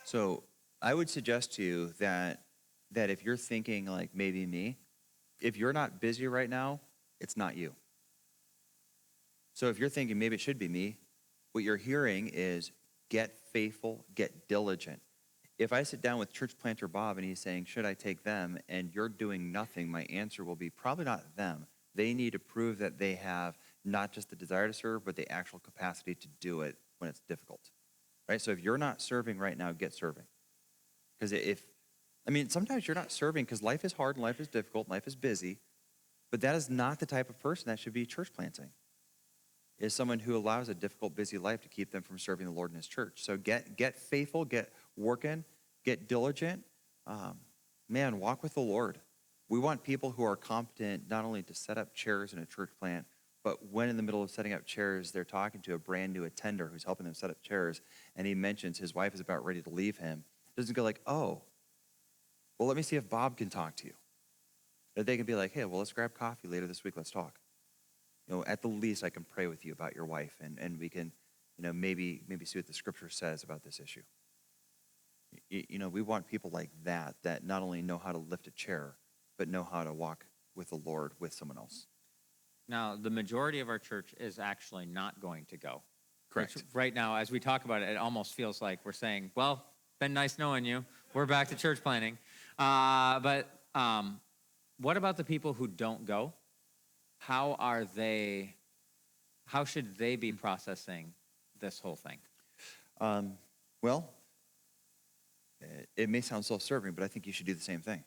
So I would suggest to you that if you're thinking like maybe me, if you're not busy right now, it's not you. So if you're thinking maybe it should be me, what you're hearing is get faithful, get diligent. If I sit down with church planter Bob and he's saying, should I take them? And you're doing nothing, my answer will be probably not them. They need to prove that they have not just the desire to serve, but the actual capacity to do it when it's difficult, right? So if you're not serving right now, get serving. Because sometimes you're not serving because life is hard and life is difficult, life is busy, but that is not the type of person that should be church planting. Is someone who allows a difficult, busy life to keep them from serving the Lord in his church. So get faithful, get working, get diligent. Walk with the Lord. We want people who are competent not only to set up chairs in a church plant, but when in the middle of setting up chairs, they're talking to a brand new attender who's helping them set up chairs, and he mentions his wife is about ready to leave him. Doesn't go like, oh, well, let me see if Bob can talk to you. Or they can be like, hey, well, let's grab coffee later this week. Let's talk. At the least, I can pray with you about your wife, and we can, maybe see what the scripture says about this issue. We want people like that not only know how to lift a chair, but know how to walk with the Lord with someone else. Now, the majority of our church is actually not going to go. Correct. Which right now, as we talk about it, it almost feels like we're saying, well, been nice knowing you. We're back to church planning. But what about the people who don't go? How should they be processing this whole thing? It may sound self-serving, but I think you should do the same thing.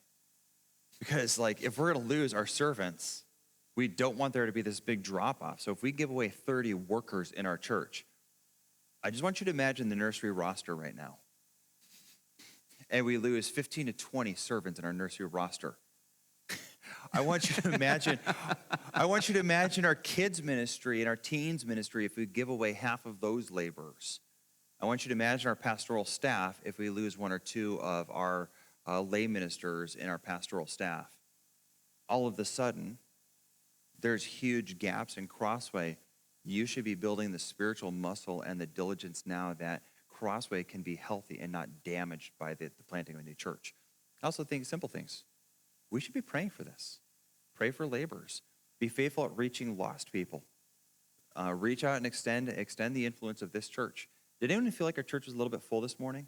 Because, if we're going to lose our servants, we don't want there to be this big drop-off. So if we give away 30 workers in our church, I just want you to imagine the nursery roster right now. And we lose 15 to 20 servants in our nursery roster. I want you to imagine our kids ministry and our teens ministry if we give away half of those laborers. I want you to imagine our pastoral staff if we lose one or two of our lay ministers in our pastoral staff. All of a sudden, there's huge gaps in Crossway. You should be building the spiritual muscle and the diligence now that Crossway can be healthy and not damaged by the planting of a new church. I also think simple things. We should be praying for this. Pray for laborers. Be faithful at reaching lost people. Reach out and extend the influence of this church. Did anyone feel like our church was a little bit full this morning?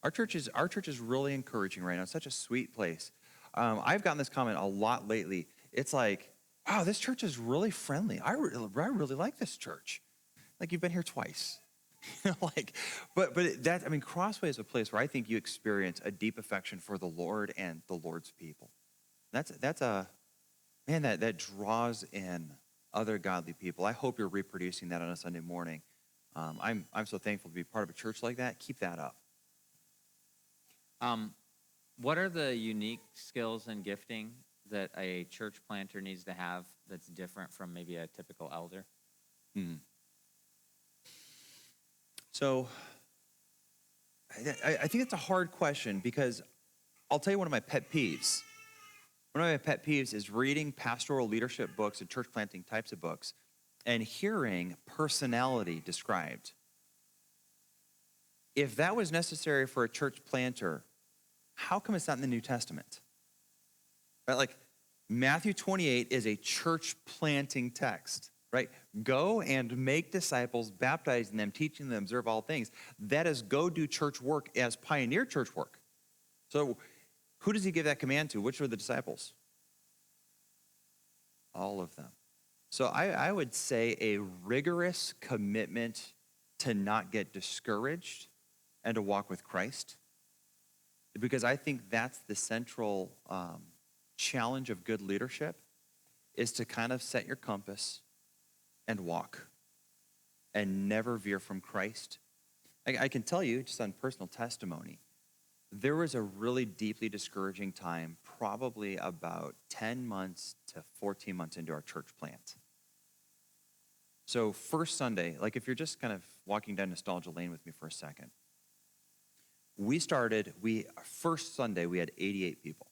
Our church is really encouraging right now. It's such a sweet place. I've gotten this comment a lot lately. It's like, wow, this church is really friendly. I really like this church. Like, you've been here twice. Crossway is a place where I think you experience a deep affection for the Lord and the Lord's people. That draws in other godly people. I hope you're reproducing that on a Sunday morning. I'm so thankful to be part of a church like that. Keep that up. What are the unique skills and gifting that a church planter needs to have that's different from maybe a typical elder? So I think it's a hard question because I'll tell you one of my pet peeves. One of my pet peeves is reading pastoral leadership books and church planting types of books and hearing personality described. If that was necessary for a church planter, how come it's not in the New Testament? Right? Matthew 28 is a church planting text, right? Go and make disciples, baptizing them, teaching them, observe all things. That is go do church work as pioneer church work. So who does he give that command to? Which are the disciples? All of them. So I would say a rigorous commitment to not get discouraged and to walk with Christ. Because I think that's the central challenge of good leadership, is to kind of set your compass and walk and never veer from Christ. I can tell you, just on personal testimony, there was a really deeply discouraging time, probably about 10 months to 14 months into our church plant. So first Sunday, if you're just kind of walking down nostalgia lane with me for a second, first Sunday, we had 88 people.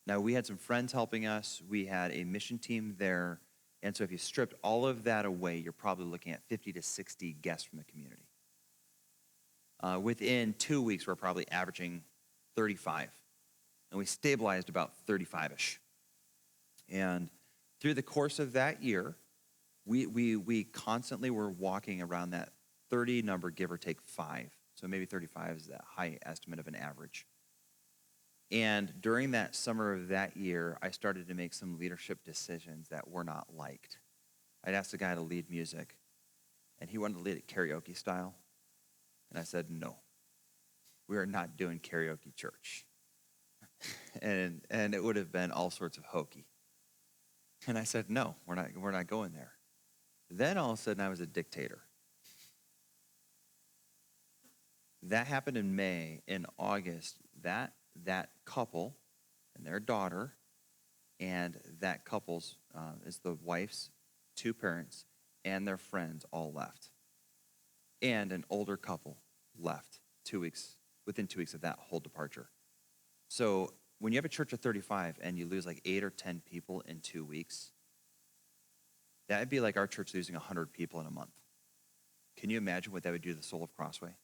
Now, we had some friends helping us. We had a mission team there. And so if you stripped all of that away, you're probably looking at 50 to 60 guests from the community. Within 2 weeks, we're probably averaging 35. And we stabilized about 35-ish. And through the course of that year, we constantly were walking around that 30 number, give or take 5. So maybe 35 is that high estimate of an average. And during that summer of that year, I started to make some leadership decisions that were not liked. I'd asked the guy to lead music, and he wanted to lead it karaoke style. And I said, no, we are not doing karaoke church. and it would have been all sorts of hokey. And I said, no, we're not going there. Then all of a sudden I was a dictator. That happened in May. In August, that couple and their daughter, and that couple's is the wife's two parents and their friends all left. And an older couple left within 2 weeks of that whole departure. So when you have a church of 35 and you lose like 8 or 10 people in 2 weeks, that would be like our church losing 100 people in a month. Can you imagine what that would do to the soul of Crossway?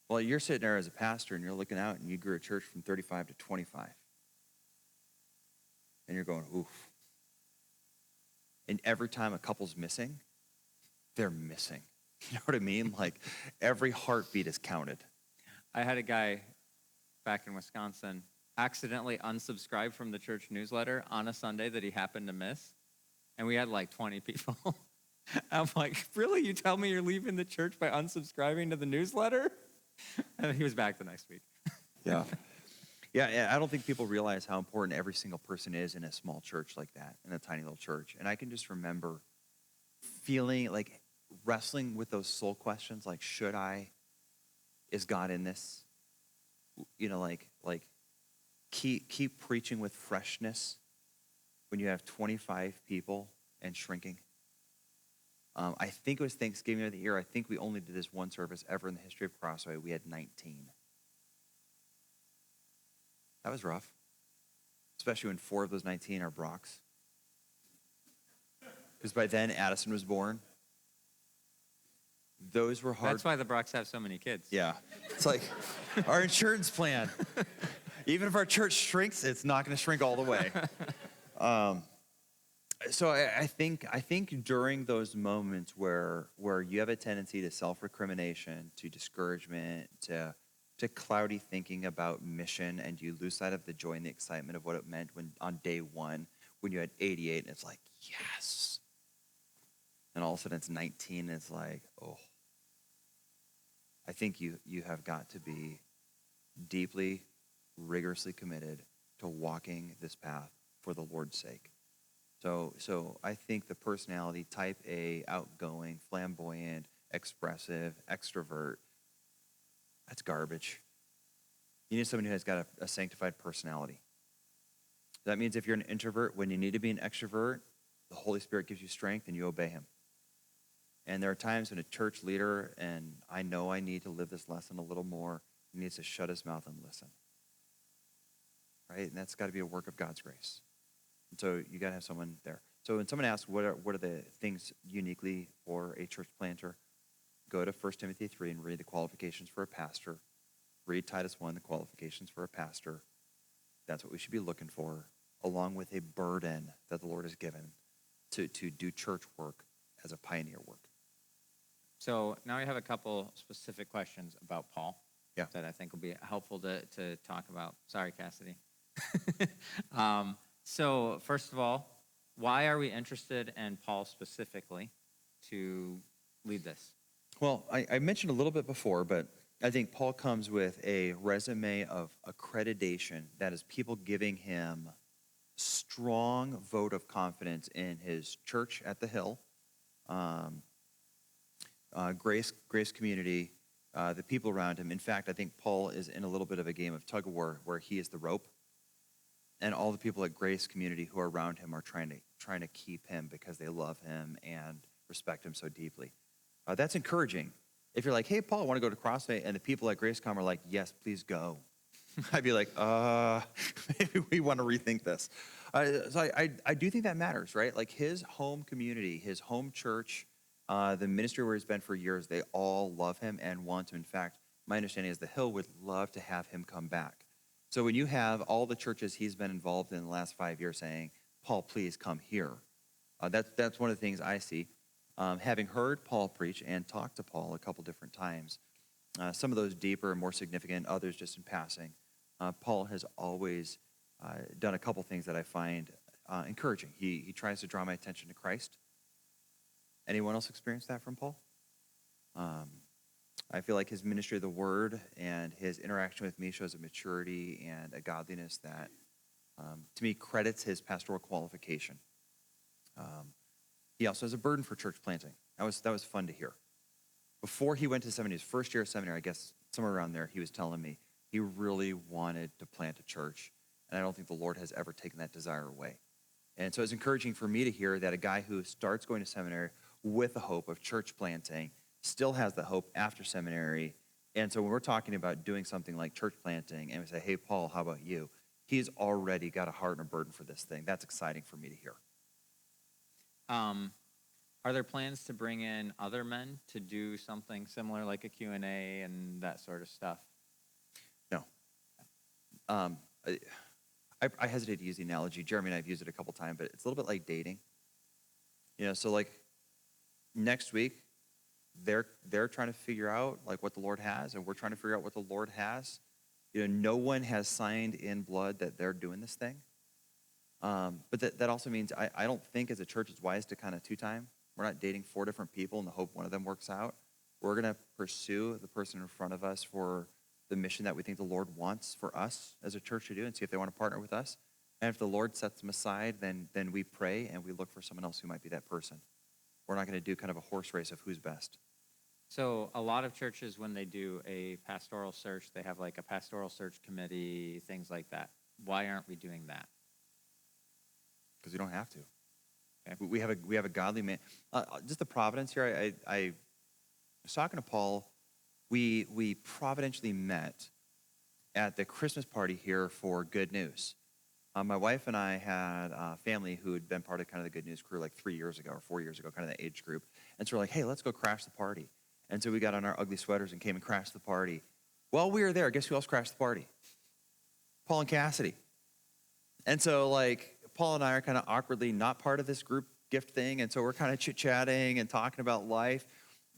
Well, you're sitting there as a pastor and you're looking out and you grew a church from 35 to 25. And you're going, oof. And every time a couple's missing, they're missing. You know what I mean? Like every heartbeat is counted. I had a guy back in Wisconsin accidentally unsubscribe from the church newsletter on a Sunday that he happened to miss. And we had like 20 people. I'm like, really? You tell me you're leaving the church by unsubscribing to the newsletter? And he was back the next week. Yeah. Yeah, I don't think people realize how important every single person is in a small church like that, in a tiny little church. And I can just remember feeling like wrestling with those soul questions, like, should I? Is God in this? You know, like keep preaching with freshness when you have 25 people and shrinking. I think it was Thanksgiving of the year. I think we only did this one service ever in the history of Crossway. We had 19. That was rough, especially when 4 of those 19 are Brocks. Because by then, Addison was born. Those were hard. That's why the Brocks have so many kids. Yeah. It's like our insurance plan. Even if our church shrinks, it's not going to shrink all the way. So I think during those moments where you have a tendency to self-recrimination, to discouragement, to cloudy thinking about mission, and you lose sight of the joy and the excitement of what it meant when on day one, when you had 88, and it's like, yes. And all of a sudden it's 19, and it's like, oh. I think you have got to be deeply, rigorously committed to walking this path for the Lord's sake. So I think the personality, type A, outgoing, flamboyant, expressive, extrovert, that's garbage. You need someone who has got a sanctified personality. That means if you're an introvert, when you need to be an extrovert, the Holy Spirit gives you strength and you obey him. And there are times when a church leader, and I know I need to live this lesson a little more, he needs to shut his mouth and listen. Right? And that's got to be a work of God's grace. And so you got to have someone there. So when someone asks what are the things uniquely for a church planter, go to 1 Timothy 3 and read the qualifications for a pastor. Read Titus 1, the qualifications for a pastor. That's what we should be looking for, along with a burden that the Lord has given to do church work as a pioneer work. So now I have a couple specific questions about Paul that I think will be helpful to talk about. Sorry, Cassidy. So first of all, why are we interested in Paul specifically to lead this? Well, I mentioned a little bit before, but I think Paul comes with a resume of accreditation that is people giving him strong vote of confidence in his church at the Hill, Grace community, the people around him. In fact, I think Paul is in a little bit of a game of tug of war where he is the rope, and all the people at Grace community who are around him are trying to keep him because they love him and respect him so deeply. That's encouraging. If you're like, hey, Paul, I want to go to Crossway, and the people at Gracecom are like, yes, please go. I'd be like, maybe we want to rethink this. So I do think that matters, right? Like his home community, his home church, the ministry where he's been for years, they all love him and want to. In fact, my understanding is the Hill would love to have him come back. So when you have all the churches he's been involved in the last 5 years saying, Paul, please come here, that's one of the things I see. Having heard Paul preach and talked to Paul a couple different times, some of those deeper and more significant, others just in passing, Paul has always done a couple things that I find encouraging. He tries to draw my attention to Christ. Anyone else experience that from Paul? I feel like his ministry of the word and his interaction with me shows a maturity and a godliness that, to me, credits his pastoral qualification. He also has a burden for church planting. That was fun to hear. Before he went to seminary, his first year of seminary, I guess somewhere around there, he was telling me he really wanted to plant a church, and I don't think the Lord has ever taken that desire away. And so it's encouraging for me to hear that a guy who starts going to seminary with the hope of church planting still has the hope after seminary. And so when we're talking about doing something like church planting and we say, hey, Paul, how about you? He's already got a heart and a burden for this thing. That's exciting for me to hear. Are there plans to bring in other men to do something similar like a Q&A and that sort of stuff? No. I hesitate to use the analogy. Jeremy and I have used it a couple times, but it's a little bit like dating. So like next week, they're trying to figure out like what the Lord has, and we're trying to figure out what the Lord has. No one has signed in blood that they're doing this thing. But that also means I don't think as a church it's wise to kind of two-time. We're not dating 4 different people in the hope one of them works out. We're going to pursue the person in front of us for the mission that we think the Lord wants for us as a church to do and see if they want to partner with us. And if the Lord sets them aside, then we pray and we look for someone else who might be that person. We're not going to do kind of a horse race of who's best. So a lot of churches, when they do a pastoral search, they have like a pastoral search committee, things like that. Why aren't we doing that? Because we don't have to. Okay. We have a godly man. Just the providence here. I was talking to Paul. We providentially met at the Christmas party here for Good News. My wife and I had a family who had been part of kind of the Good News crew like 3 years ago or 4 years ago, kind of the age group. And so we're like, hey, let's go crash the party. And so we got on our ugly sweaters and came and crashed the party. While we were there, guess who else crashed the party? Paul and Cassidy. And so like Paul and I are kind of awkwardly not part of this group gift thing. And so we're kind of chit-chatting and talking about life.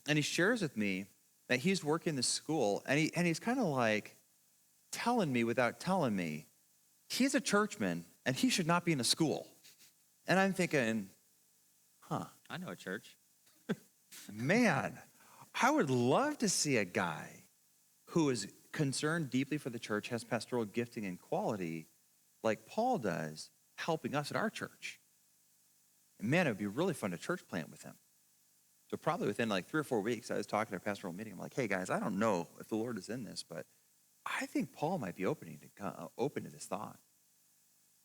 And he shares with me that he's working this school, and he's kind of like telling me without telling me, he's a churchman, and he should not be in a school. And I'm thinking, I know a church. man, I would love to see a guy who is concerned deeply for the church, has pastoral gifting and quality, like Paul does, helping us at our church. And man, it would be really fun to church plant with him. So probably within like 3 or 4 weeks, I was talking at a pastoral meeting. I'm like, hey guys, I don't know if the Lord is in this, but I think Paul might be open to this thought.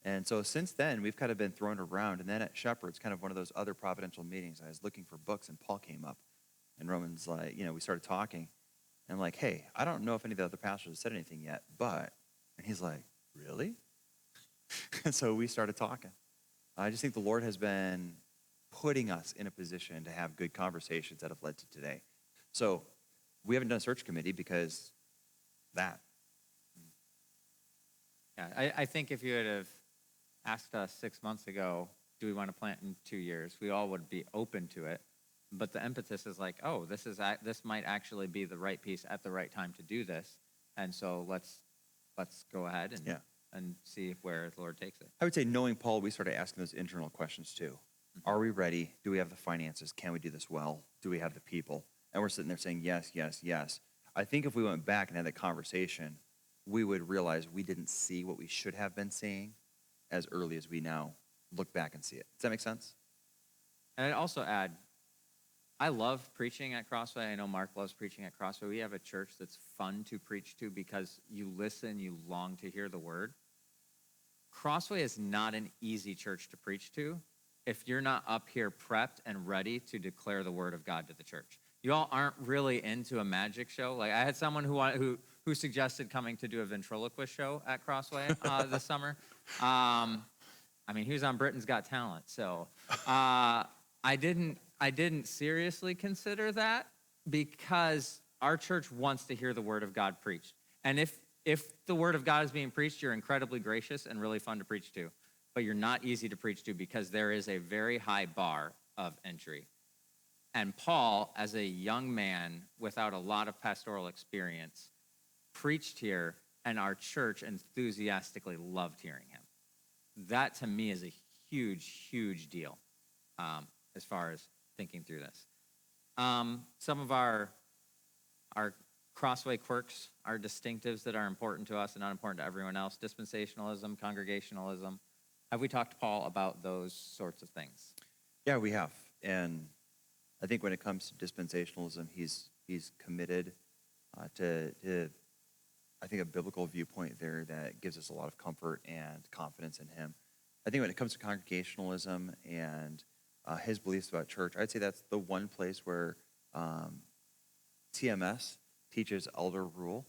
And so since then, we've kind of been thrown around. And then at Shepherd's, kind of one of those other providential meetings, I was looking for books, and Paul came up. And Roman's like, we started talking. And I'm like, hey, I don't know if any of the other pastors have said anything yet, but, and he's like, really? And so we started talking. I just think the Lord has been putting us in a position to have good conversations that have led to today. So we haven't done a search committee because that. Yeah, I think if you would have asked us 6 months ago, do we want to plant in 2 years, we all would be open to it. But the impetus is like, oh, this might actually be the right piece at the right time to do this. And so let's go ahead and see where the Lord takes it. I would say, knowing Paul, we started asking those internal questions too. Are we ready? Do we have the finances? Can we do this well? Do we have the people? And we're sitting there saying, yes, yes, yes. I think if we went back and had that conversation, we would realize we didn't see what we should have been seeing as early as we now look back and see it. Does that make sense? And I'd also add, I love preaching at Crossway. I know Mark loves preaching at Crossway. We have a church that's fun to preach to because you listen, you long to hear the word. Crossway is not an easy church to preach to if you're not up here prepped and ready to declare the word of God to the church. You all aren't really into a magic show. Like I had someone who suggested coming to do a ventriloquist show at Crossway this summer. He was on Britain's Got Talent, so I didn't seriously consider that because our church wants to hear the word of God preached. And if the word of God is being preached, you're incredibly gracious and really fun to preach to, but you're not easy to preach to because there is a very high bar of entry. And Paul, as a young man without a lot of pastoral experience, preached here, and our church enthusiastically loved hearing him. That, to me, is a huge deal as far as thinking through this. Some of our Crossway quirks, our distinctives that are important to us and not important to everyone else: dispensationalism, congregationalism. Have we talked to Paul about those sorts of things? Yeah, we have. And I think when it comes to dispensationalism, he's committed to I think a biblical viewpoint there that gives us a lot of comfort and confidence in him. I think when it comes to congregationalism and his beliefs about church, I'd say that's the one place where TMS teaches elder rule,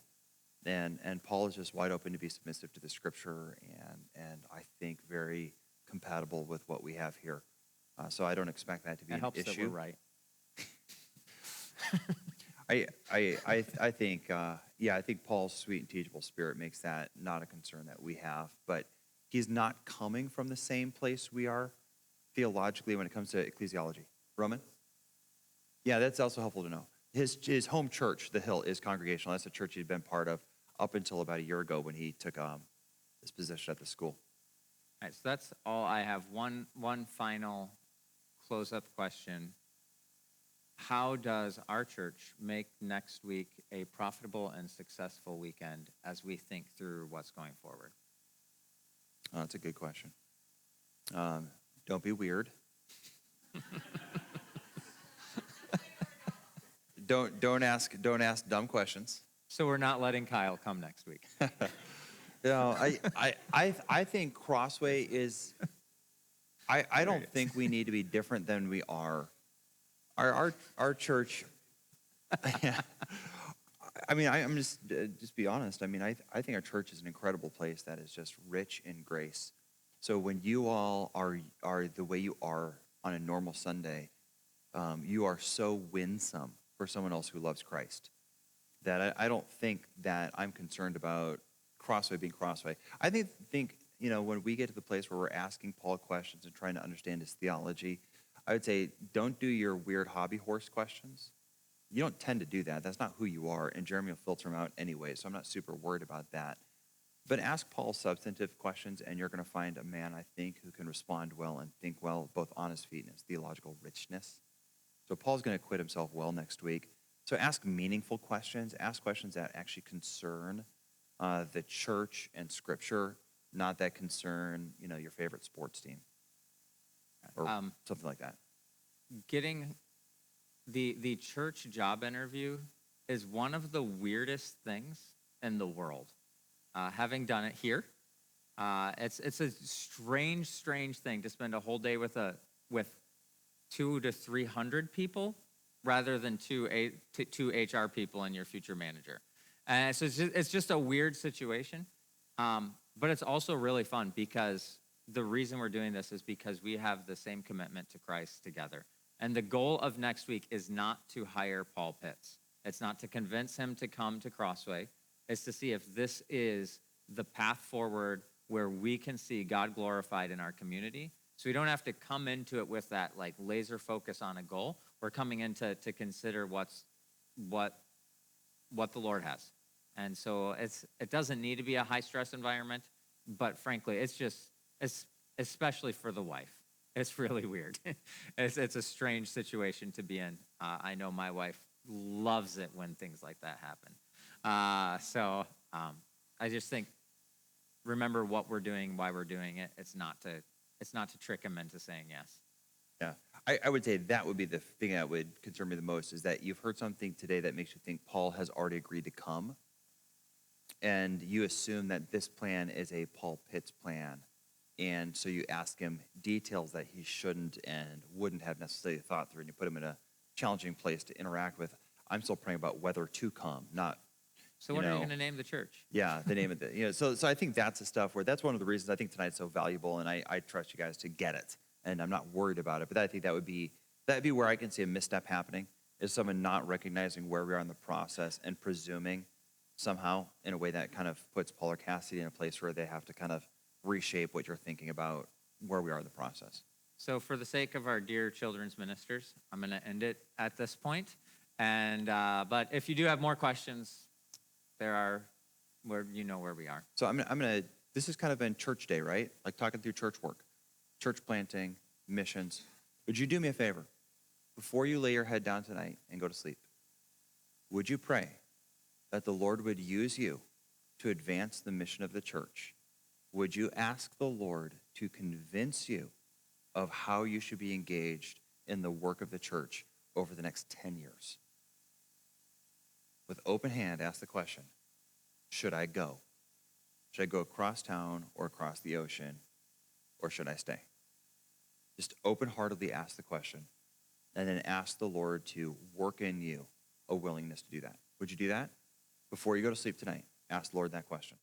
and Paul is just wide open to be submissive to the scripture, and I think very compatible with what we have here. So I don't expect that to be It an helps issue. that we're right. I think I think Paul's sweet and teachable spirit makes that not a concern that we have, but he's not coming from the same place we are theologically when it comes to ecclesiology. Roman? Yeah, that's also helpful to know. His home church, The Hill, is congregational. That's a church he'd been part of up until about a year ago when he took this position at the school. All right, so that's all I have. One final close-up question. How does our church make next week a profitable and successful weekend as we think through what's going forward? Oh, that's a good question. Don't be weird. Don't ask dumb questions. So we're not letting Kyle come next week. I think Crossway is. I don't think we need to be different than we are. Our church. Yeah. I mean, I'm just be honest. I mean, I think our church is an incredible place that is just rich in grace. So when you all are the way you are on a normal Sunday, you are so winsome for someone else who loves Christ that I don't think that I'm concerned about Crossway being Crossway. I think when we get to the place where we're asking Paul questions and trying to understand his theology, I would say don't do your weird hobby horse questions. You don't tend to do that. That's not who you are, and Jeremy will filter them out anyway, so I'm not super worried about that. But ask Paul substantive questions, and you're going to find a man, I think, who can respond well and think well, both on his feet and his theological richness. So Paul's going to acquit himself well next week. So ask meaningful questions. Ask questions that actually concern the church and Scripture, not that concern, your favorite sports team or something like that. Getting the church job interview is one of the weirdest things in the world. Having done it here, it's a strange thing to spend a whole day with 200 to 300 people rather than two HR people and your future manager. And so it's just a weird situation, but it's also really fun because the reason we're doing this is because we have the same commitment to Christ together. And the goal of next week is not to hire Paul Pitts. It's not to convince him to come to Crossway. It's to see if this is the path forward where we can see God glorified in our community. So we don't have to come into it with that laser focus on a goal. We're coming in to consider what the Lord has. And so it doesn't need to be a high stress environment, but frankly, it's especially for the wife. It's really weird. It's a strange situation to be in. I know my wife loves it when things like that happen. So I just think, remember what we're doing, why we're doing it. It's not to trick him into saying yes. Yeah, I would say that would be the thing that would concern me the most, is that you've heard something today that makes you think Paul has already agreed to come, and you assume that this plan is a Paul Pitts plan, and so you ask him details that he shouldn't and wouldn't have necessarily thought through, and you put him in a challenging place to interact with. I'm still praying about whether to come, not. So what are you going to name the church? Yeah, the name of the, so I think that's the stuff where that's one of the reasons I think tonight's so valuable, and I trust you guys to get it, and I'm not worried about it. But I think that'd be where I can see a misstep happening, is someone not recognizing where we are in the process and presuming somehow in a way that kind of puts Paul or Cassidy in a place where they have to kind of reshape what you're thinking about where we are in the process. So for the sake of our dear children's ministers, I'm going to end it at this point. And but if you do have more questions, there are where we are. So I'm gonna. This has kind of been church day, right? Like talking through church work. church planting, missions, would you do me a favor? Before you lay your head down tonight and go to sleep, would you pray that the Lord would use you to advance the mission of the church? Would you ask the Lord to convince you of how you should be engaged in the work of the church over the next 10 years? With open hand, ask the question, should I go? Should I go across town or across the ocean, or should I stay? Just open-heartedly ask the question, and then ask the Lord to work in you a willingness to do that. Would you do that? Before you go to sleep tonight, ask the Lord that question.